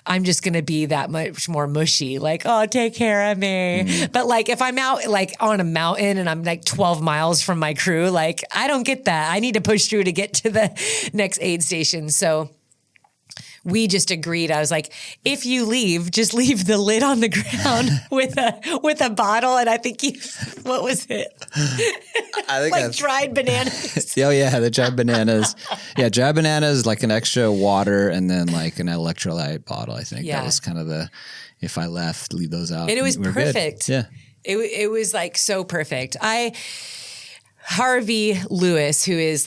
I'm just going to be that much more mushy. Oh, take care of me. Mm-hmm. But if I'm out on a mountain and I'm 12 miles from my crew, I don't get that. I need to push through to get to the next aid station. So we just agreed. I was like, if you leave, just leave the lid on the ground with a bottle. And I think what was it? I think dried bananas. Oh yeah, the dried bananas. Yeah, dried bananas, an extra water, and then an electrolyte bottle. I think that was kind of if I left, leave those out. And it was perfect. Good. Yeah, it was so perfect. Harvey Lewis, who is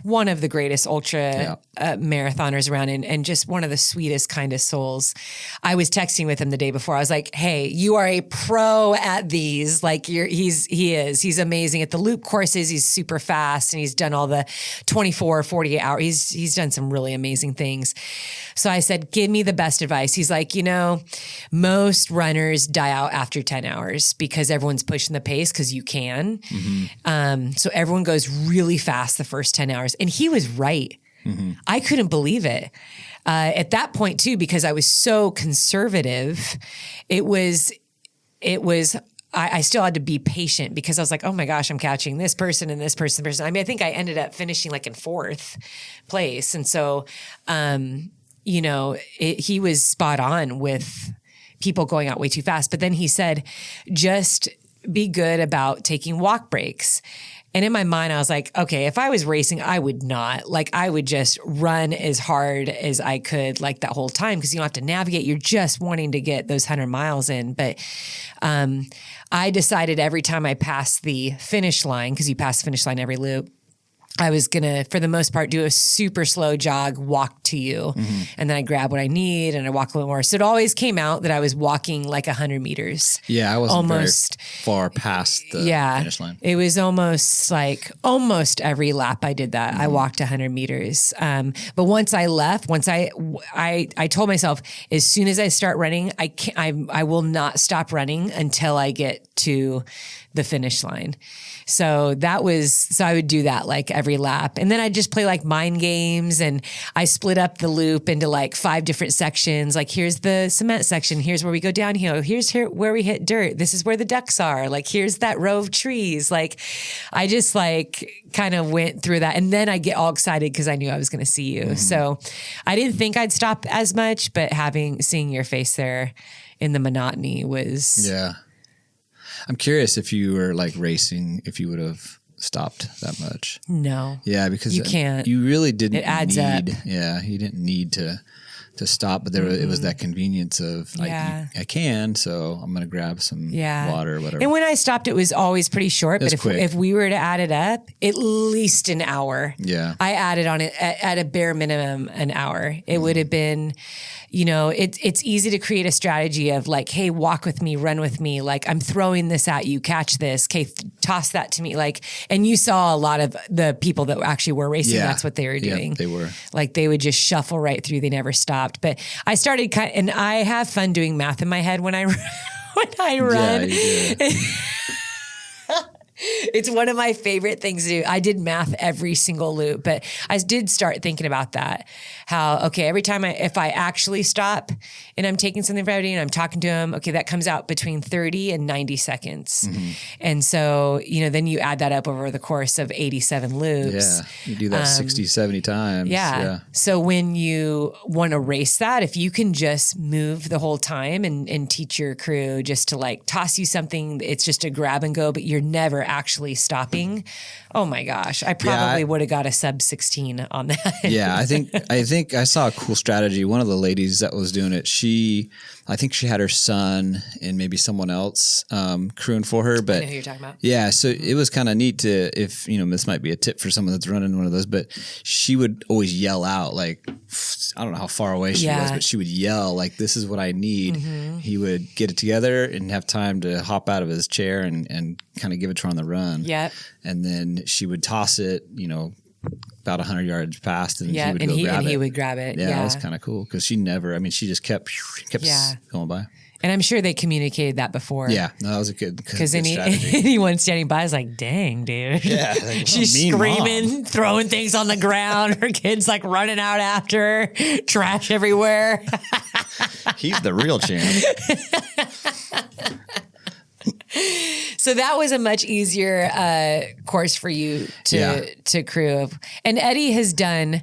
one of the greatest ultra marathoners around and just one of the sweetest, kindest souls. I was texting with him the day before. I was like, hey, you are a pro at these. He's amazing at the loop courses. He's super fast and he's done all the 24, 48 hours. He's done some really amazing things. So I said, give me the best advice. He's like, most runners die out after 10 hours because everyone's pushing the pace because you can. Mm-hmm. So everyone goes really fast the first 10 hours. And he was right. Mm-hmm. I couldn't believe it. at that point too, because I was so conservative, I still had to be patient because I was like, oh my gosh, I'm catching this person and this person. I mean, I think I ended up finishing like in 4th place. And so, he was spot on with people going out way too fast. But then he said, just be good about taking walk breaks. And in my mind, I was like, okay, if I was racing, I would not. Like, I would just run as hard as I could, like, that whole time, because you don't have to navigate. You're just wanting to get those 100 miles in. But I decided every time I passed the finish line, because you pass the finish line every loop, I was going to, for the most part, do a super slow jog, walk to you. And then I grab what I need and I walk a little more. So it always came out that I was walking like 100 meters. Yeah, I wasn't very far past the finish line. It was almost every lap I did that. I walked 100 meters. But once I left, I told myself, as soon as I start running, I will not stop running until I get to the finish line. So I would do that like every lap. And then I'd just play like mind games, and I split up the loop into like 5 different sections. Like, here's the cement section. Here's where we go downhill. Here's where we hit dirt. This is where the ducks are. Like, here's that row of trees. Like, I just like kind of went through that. And then I get all excited because I knew I was going to see you. So I didn't think I'd stop as much, but seeing your face there in the monotony was... Yeah. I'm curious if you were like racing, if you would have stopped that much. No. Yeah, because you can't. You really didn't. It adds up. Yeah, you didn't need to stop, but it was that convenience of like, I can, so I'm going to grab some water or whatever. And when I stopped, it was always pretty short. But if we were to add it up, at least an hour. Yeah. I added on it at a bare minimum an hour. It would have been... it's easy to create a strategy of like, hey, walk with me, run with me. Like, I'm throwing this at you, catch this. Okay, toss that to me. Like, and you saw a lot of the people that actually were racing. That's what they were doing. Yeah, they were. Like, they would just shuffle right through. They never stopped. But I started and I have fun doing math in my head when I run. Yeah, you do. It's one of my favorite things to do. I did math every single loop, but I did start thinking about that. How, okay, every time if I actually stop and I'm taking something for everybody and I'm talking to them, okay, that comes out between 30 and 90 seconds. And so, then you add that up over the course of 87 loops. Yeah, you do that 60, 70 times. Yeah. So when you want to race that, if you can just move the whole time and teach your crew just to like toss you something, it's just a grab and go, but you're never actually stopping. Oh my gosh. I probably would have got a sub 16 on that. Yeah. I think I saw a cool strategy. One of the ladies that was doing it, I think she had her son and maybe someone else crewing for her. But I know who you're talking about. Yeah. So it was kind of neat to, if, this might be a tip for someone that's running one of those, but she would always yell out, like, I don't know how far away she was, but she would yell like, this is what I need. He would get it together and have time to hop out of his chair and kind of give it to her on the run. Yep. And then she would toss it, about 100 yards past, and he would go grab it. He would grab it. Yeah, that was kind of cool because she just kept going by. And I'm sure they communicated that before. Yeah, no, that was a good because anyone standing by is like, dang, dude. Yeah, like, she's screaming, throwing things on the ground. Her kid's like running out after her, trash everywhere. He's the real champ. So that was a much easier course for you to crew. And Eddie has done,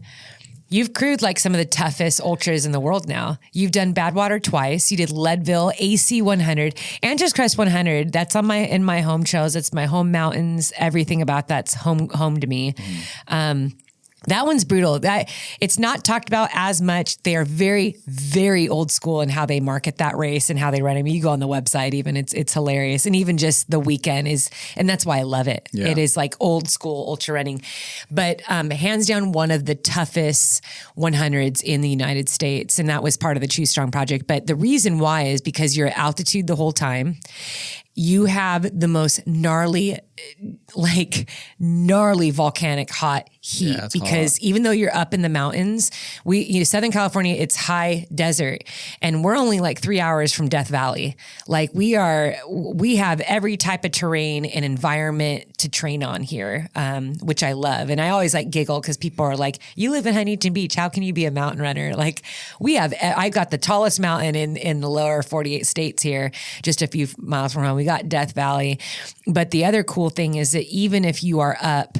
you've crewed like some of the toughest ultras in the world now. You've done Badwater twice. You did Leadville, AC 100, Angeles Crest 100. That's in my home trails. It's my home mountains. Everything about that's home to me. That one's brutal. It's not talked about as much. They are very, very old school in how they market that race and how they run it. I mean, you go on the website even, it's hilarious. And even just the weekend and that's why I love it. Yeah. It is like old school ultra running, but hands down one of the toughest 100s in the United States. And that was part of the Choose Strong project. But the reason why is because you're at altitude the whole time. you have the most gnarly volcanic hot heat, because even though you're up in the mountains, Southern California, it's high desert, and we're only like 3 hours from Death Valley. Like we have every type of terrain and environment to train on here, which I love. And I always like giggle because people are like, you live in Huntington Beach, how can you be a mountain runner? Like I got the tallest mountain in the lower 48 states here, just a few miles from home. We got Death Valley. But the other cool thing is that even if you are up,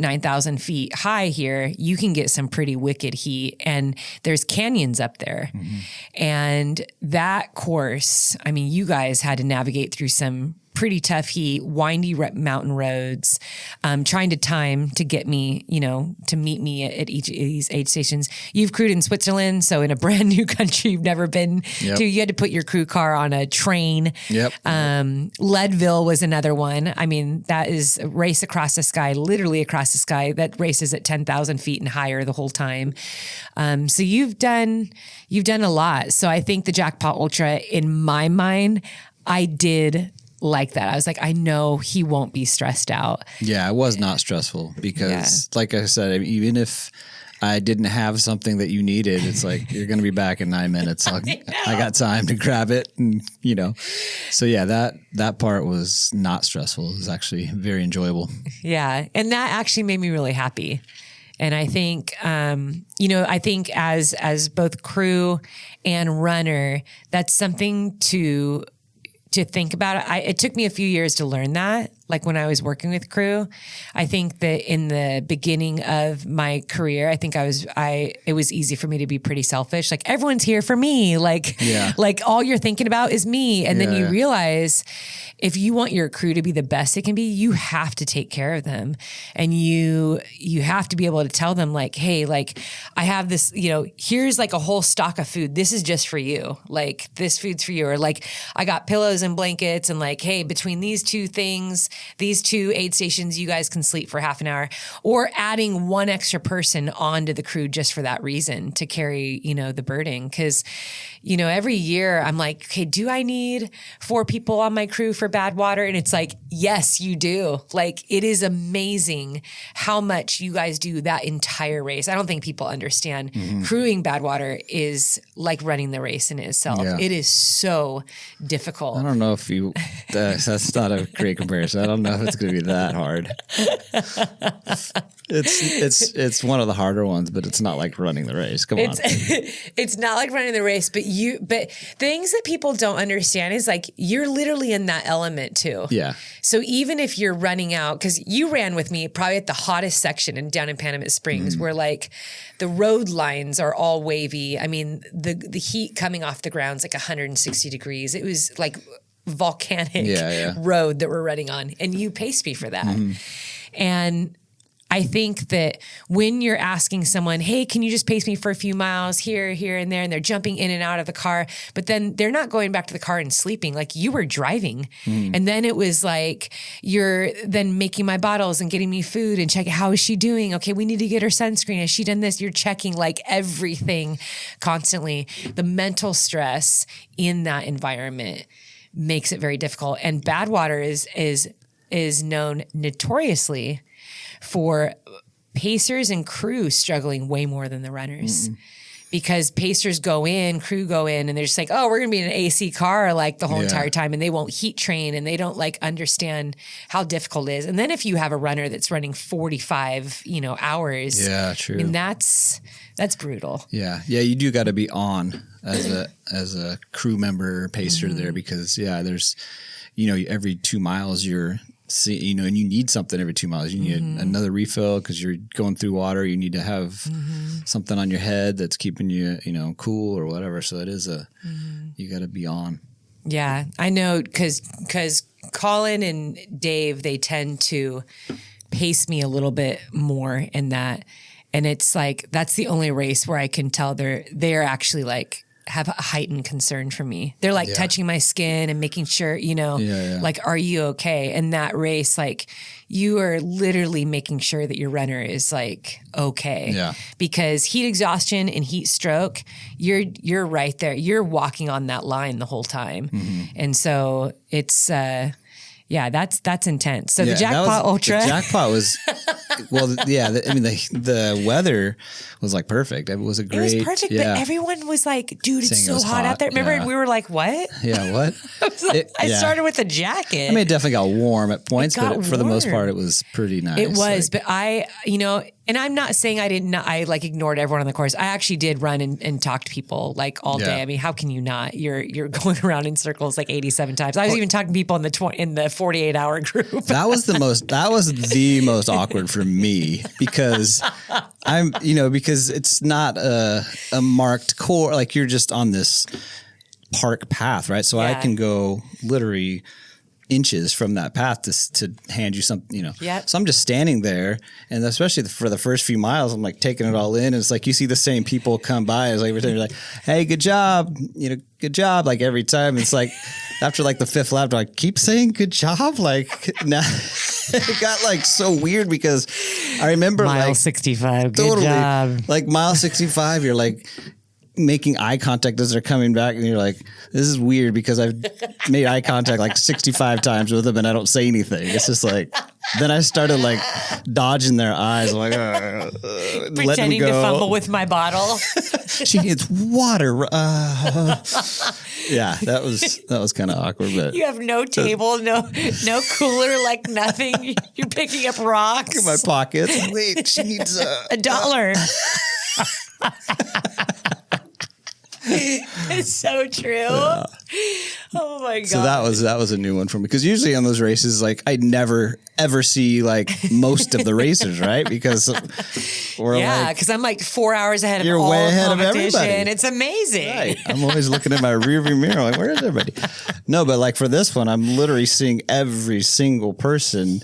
9,000 feet high here, you can get some pretty wicked heat, and there's canyons up there. Mm-hmm. And that course, I mean, you guys had to navigate through some pretty tough heat, windy mountain roads, trying to time to get me, to meet me at each of these aid stations. You've crewed in Switzerland, so in a brand new country you've never been to, you had to put your crew car on a train. Yep. Leadville was another one. I mean, that is a race across the sky, literally across the sky. That race is at 10,000 feet and higher the whole time. So you've done a lot. So I think the Jackpot Ultra, in my mind, I did like that. I was like, I know he won't be stressed out. Yeah, it was not stressful because like I said, even if I didn't have something that you needed, it's like, you're going to be back in 9 minutes. I got time to grab it. And, so yeah, that part was not stressful. It was actually very enjoyable. Yeah. And that actually made me really happy. And I think, I think as both crew and runner, that's something to think about. It took me a few years to learn that. Like when I was working with crew, I think that in the beginning of my career, I think it was easy for me to be pretty selfish. Like everyone's here for me. Like all you're thinking about is me. And then you realize if you want your crew to be the best it can be, you have to take care of them. And you have to be able to tell them like, hey, like I have this, here's like a whole stock of food. This is just for you. Like this food's for you. Or like I got pillows and blankets and like, hey, between these two things, these two aid stations, you guys can sleep for half an hour, or adding one extra person onto the crew just for that reason to carry, the burden. Cause, every year I'm like, okay, do I need 4 people on my crew for Badwater? And it's like, yes, you do. Like it is amazing how much you guys do that entire race. I don't think people understand crewing Badwater is like running the race in itself. Yeah. It is so difficult. I don't know if that's not a great comparison. I don't know if it's going to be that hard. It's one of the harder ones, but it's not like running the race. Come on. It's not like running the race, but things that people don't understand is like you're literally in that element too. Yeah. So even if you're running out, because you ran with me probably at the hottest section down in Panamint Springs, where like the road lines are all wavy. I mean, the heat coming off the ground is like 160 degrees. It was like volcanic road that we're running on, and you paced me for that. And I think that when you're asking someone, hey, can you just pace me for a few miles here, and there, and they're jumping in and out of the car, but then they're not going back to the car and sleeping. Like you were driving. And then it was like, you're then making my bottles and getting me food and checking, how is she doing? Okay, we need to get her sunscreen. Has she done this? You're checking like everything constantly. The mental stress in that environment makes it very difficult. And Badwater is known notoriously for pacers and crew struggling way more than the runners. Because pacers go in, crew go in, and they're just like, oh, we're going to be in an AC car like the whole entire time, and they won't heat train, and they don't like understand how difficult it is. And then if you have a runner that's running 45, hours, true. I mean, that's brutal. Yeah, you do got to be on as a crew member pacer there, because there's, every 2 miles you're and you need something every 2 miles. You need another refill because you're going through water. You need to have something on your head that's keeping you, cool or whatever. So it is you got to be on. Yeah, I know because Colin and Dave, they tend to pace me a little bit more in that. And it's like, that's the only race where I can tell they're actually like have a heightened concern for me. They're like touching my skin and making sure, like, are you okay? And that race, like, you are literally making sure that your runner is like okay. Yeah. Because heat exhaustion and heat stroke, you're right there. You're walking on that line the whole time. Mm-hmm. And so it's that's intense. So the Jackpot Ultra. The Jackpot was the weather was like perfect. It was a great. It was perfect, but everyone was like, dude, it's so hot out there. Remember, we were like, what? Yeah, what? I started with a jacket. I mean, it definitely got warm at points, but for the most part, it was pretty nice. It was, but and I'm not saying I like ignored everyone on the course. I actually did run and talk to people like all day. I mean, how can you not? You're going around in circles like 87 times. I was even talking to people in the 48-hour group. That was the most awkward for me because because it's not a marked core, like you're just on this park path, right? So I can go literally inches from that path to hand you something, So I'm just standing there, and especially for the first few miles, I'm like taking it all in. And it's like you see the same people come by. It's like every time you're like, "Hey, good job," good job. Like every time, it's like after like the fifth lap, I'm like, keep saying good job. Like now, it got like so weird because I remember mile 65, good job. Like mile 65, you're like making eye contact as they're coming back, and you're like, this is weird because I've made eye contact like 65 times with them and I don't say anything. It's just like, then I started like dodging their eyes, like pretending to fumble with my bottle. She needs water. Yeah, that was kind of awkward. But you have no table, no cooler, like nothing. You're picking up rocks in my pockets. Wait, she needs $1. It's so true. Yeah. Oh my God. So that was a new one for me, because usually on those races, like I never ever see like most of the racers, right? Because because I'm like 4 hours ahead of you're all way ahead of everybody. It's amazing. Right. I'm always looking at my rearview mirror, like, where is everybody? No, but like for this one, I'm literally seeing every single person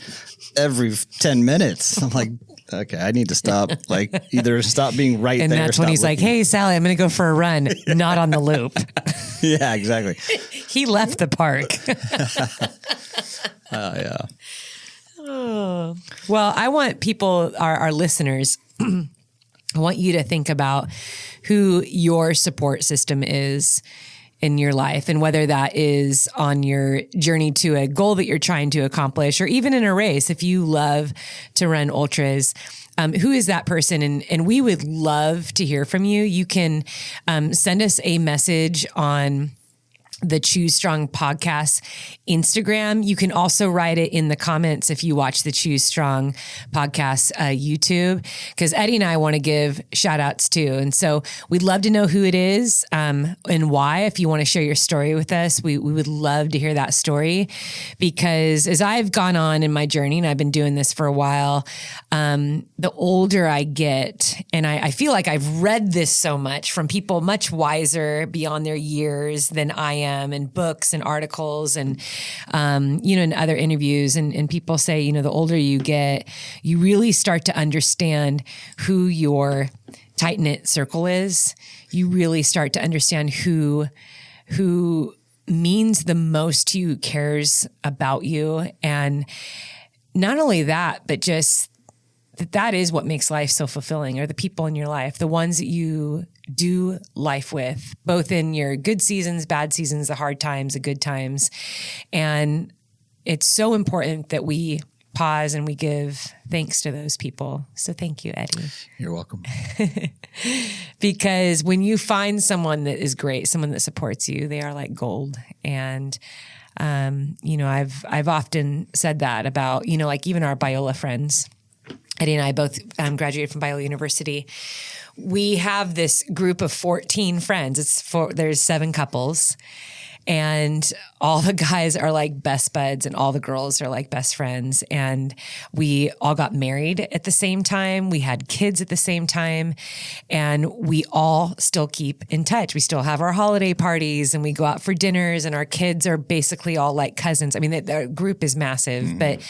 every 10 minutes. I'm like, okay, I need to stop. Like, either stop being right and there. And that's when he's looking. like, "Hey, Sally, I'm going to go for a run, not on the loop." Yeah, exactly. He left the park. Yeah. Oh. Well, I want people, our listeners, I want you to think about who your support system is in your life, and whether that is on your journey to a goal that you're trying to accomplish, or even in a race. If you love to run ultras, who is that person? And we would love to hear from you. You can send us a message on the Choose Strong podcast Instagram. You can also write it in the comments if you watch the Choose Strong podcast YouTube, because Eddie and I want to give shout outs too. And so we'd love to know who it is and why. If you want to share your story with us, we would love to hear that story, because as I've gone on in my journey, and I've been doing this for a while, the older I get, and I feel like I've read this so much from people much wiser beyond their years than I am, and books and articles and, in other interviews, and people say, the older you get, you really start to understand who your tight-knit circle is. You really start to understand who means the most to you, cares about you. And not only that, but just that is what makes life so fulfilling, are the people in your life, the ones that you do life with, both in your good seasons, bad seasons, the hard times, the good times. And it's so important that we pause and we give thanks to those people. So thank you, Eddie. You're welcome. Because when you find someone that is great, someone that supports you, they are like gold. And I've often said that about, like even our Biola friends. Eddie and I both graduated from Biola University. We have this group of 14 friends. There's 7 couples, and all the guys are like best buds and all the girls are like best friends. And we all got married at the same time. We had kids at the same time, and we all still keep in touch. We still have our holiday parties and we go out for dinners, and our kids are basically all like cousins. I mean, the group is massive, but,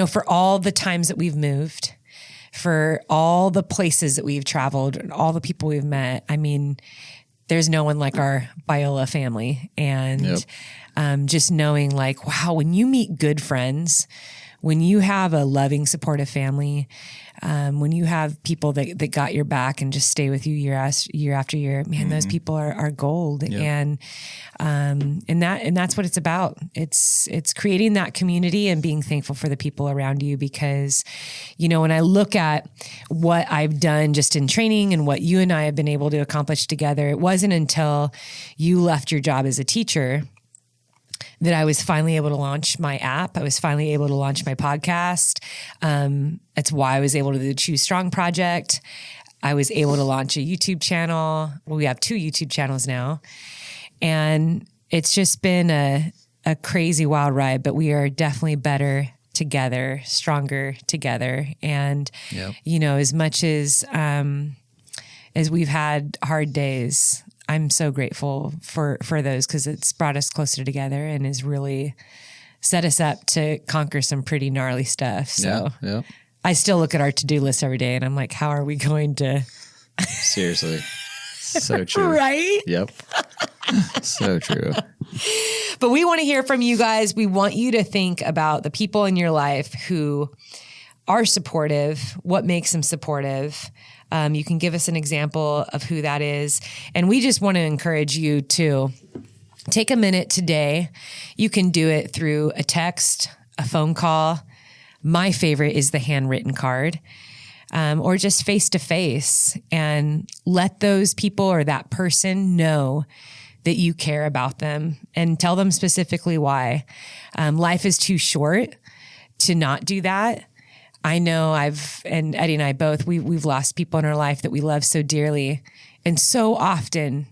for all the times that we've moved, for all the places that we've traveled and all the people we've met. I mean, there's no one like our Biola family. And just knowing like, wow, when you meet good friends, when you have a loving, supportive family, when you have people that got your back and just stay with you year after year, man, those people are gold. And that's what it's about. It's creating that community and being thankful for the people around you, because, you know, when I look at what I've done just in training and what you and I have been able to accomplish together, it wasn't until you left your job as a teacher that I was finally able to launch my app. I was finally able to launch my podcast. That's why I was able to do the Choose Strong project. I was able to launch a YouTube channel. Well, we have 2 YouTube channels now. And it's just been a crazy wild ride, but we are definitely better together, stronger together. And, you know, as much as we've had hard days, I'm so grateful for those, because it's brought us closer together and has really set us up to conquer some pretty gnarly stuff. So I still look at our to-do list every day and I'm like, how are we going to? Seriously. So true. Right? Yep. So true. But we want to hear from you guys. We want you to think about the people in your life who are supportive, what makes them supportive. You can give us an example of who that is. And we just want to encourage you to take a minute today. You can do it through a text, a phone call. My favorite is the handwritten card, or just face to face, and let those people or that person know that you care about them, and tell them specifically why. Life is too short to not do that. I know and Eddie and I both, we've lost people in our life that we love so dearly. And so often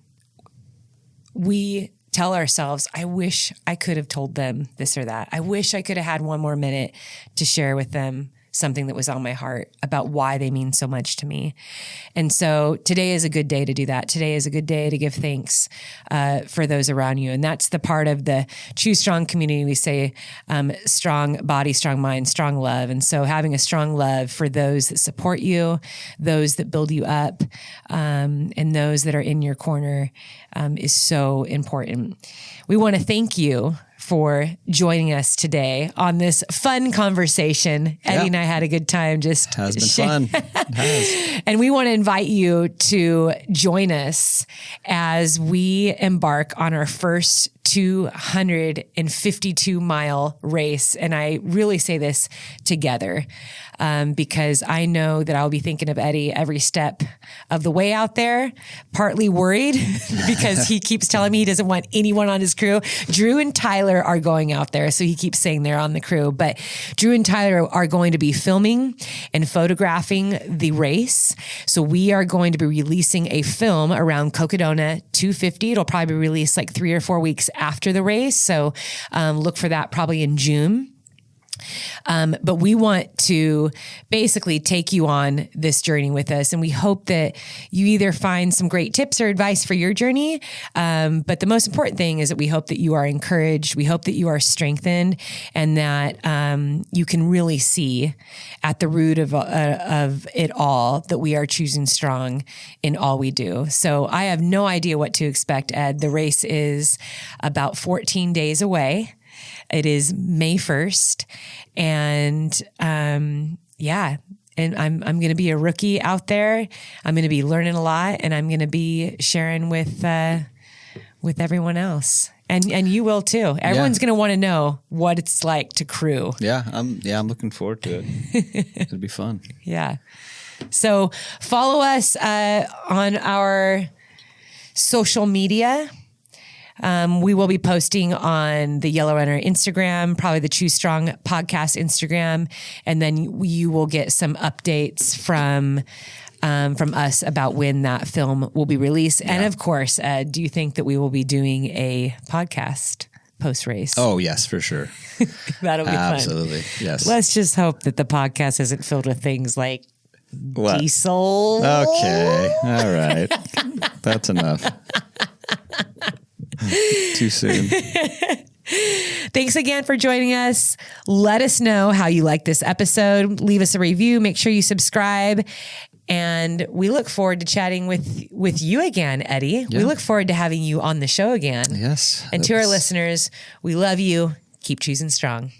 we tell ourselves, I wish I could have told them this or that. I wish I could have had one more minute to share with them something that was on my heart about why they mean so much to me. And so today is a good day to do that. Today is a good day to give thanks for those around you. And that's the part of the Choose Strong community. We say strong body, strong mind, strong love. And so having a strong love for those that support you, those that build you up, and those that are in your corner is so important. We want to thank you for joining us today on this fun conversation. Eddie and I had a good time. Just has been fun. It has. And we want to invite you to join us as we embark on our first 252-mile race. And I really say this together because I know that I'll be thinking of Eddie every step of the way out there, partly worried because he keeps telling me he doesn't want anyone on his crew. Drew and Tyler are going out there, so he keeps saying they're on the crew. But Drew and Tyler are going to be filming and photographing the race. So we are going to be releasing a film around Cocodona 250. It'll probably be released like 3 or 4 weeks after the race. So look for that probably in June. But we want to basically take you on this journey with us. And we hope that you either find some great tips or advice for your journey. But the most important thing is that we hope that you are encouraged. We hope that you are strengthened, and that you can really see at the root of it all that we are choosing strong in all we do. So I have no idea what to expect, Ed. The race is about 14 days away. It is May 1st. And and I'm going to be a rookie out there. I'm going to be learning a lot, and I'm going to be sharing with everyone else. And you will too. Everyone's going to want to know what it's like to crew. I'm looking forward to it. It'll be fun. Yeah. So follow us on our social media. We will be posting on the Yellow Runner Instagram, probably the Choose Strong podcast Instagram, and then you will get some updates from us about when that film will be released. Yeah. And of course, do you think that we will be doing a podcast post-race? Oh, yes, for sure. That'll be fun. Absolutely, yes. Let's just hope that the podcast isn't filled with things like diesel. Okay, all right. That's enough. Too soon. Thanks again for joining us. Let us know how you like this episode. Leave us a review. Make sure you subscribe. And we look forward to chatting with you again, Eddie. Yeah. We look forward to having you on the show again. Yes. And to our listeners, we love you. Keep choosing strong.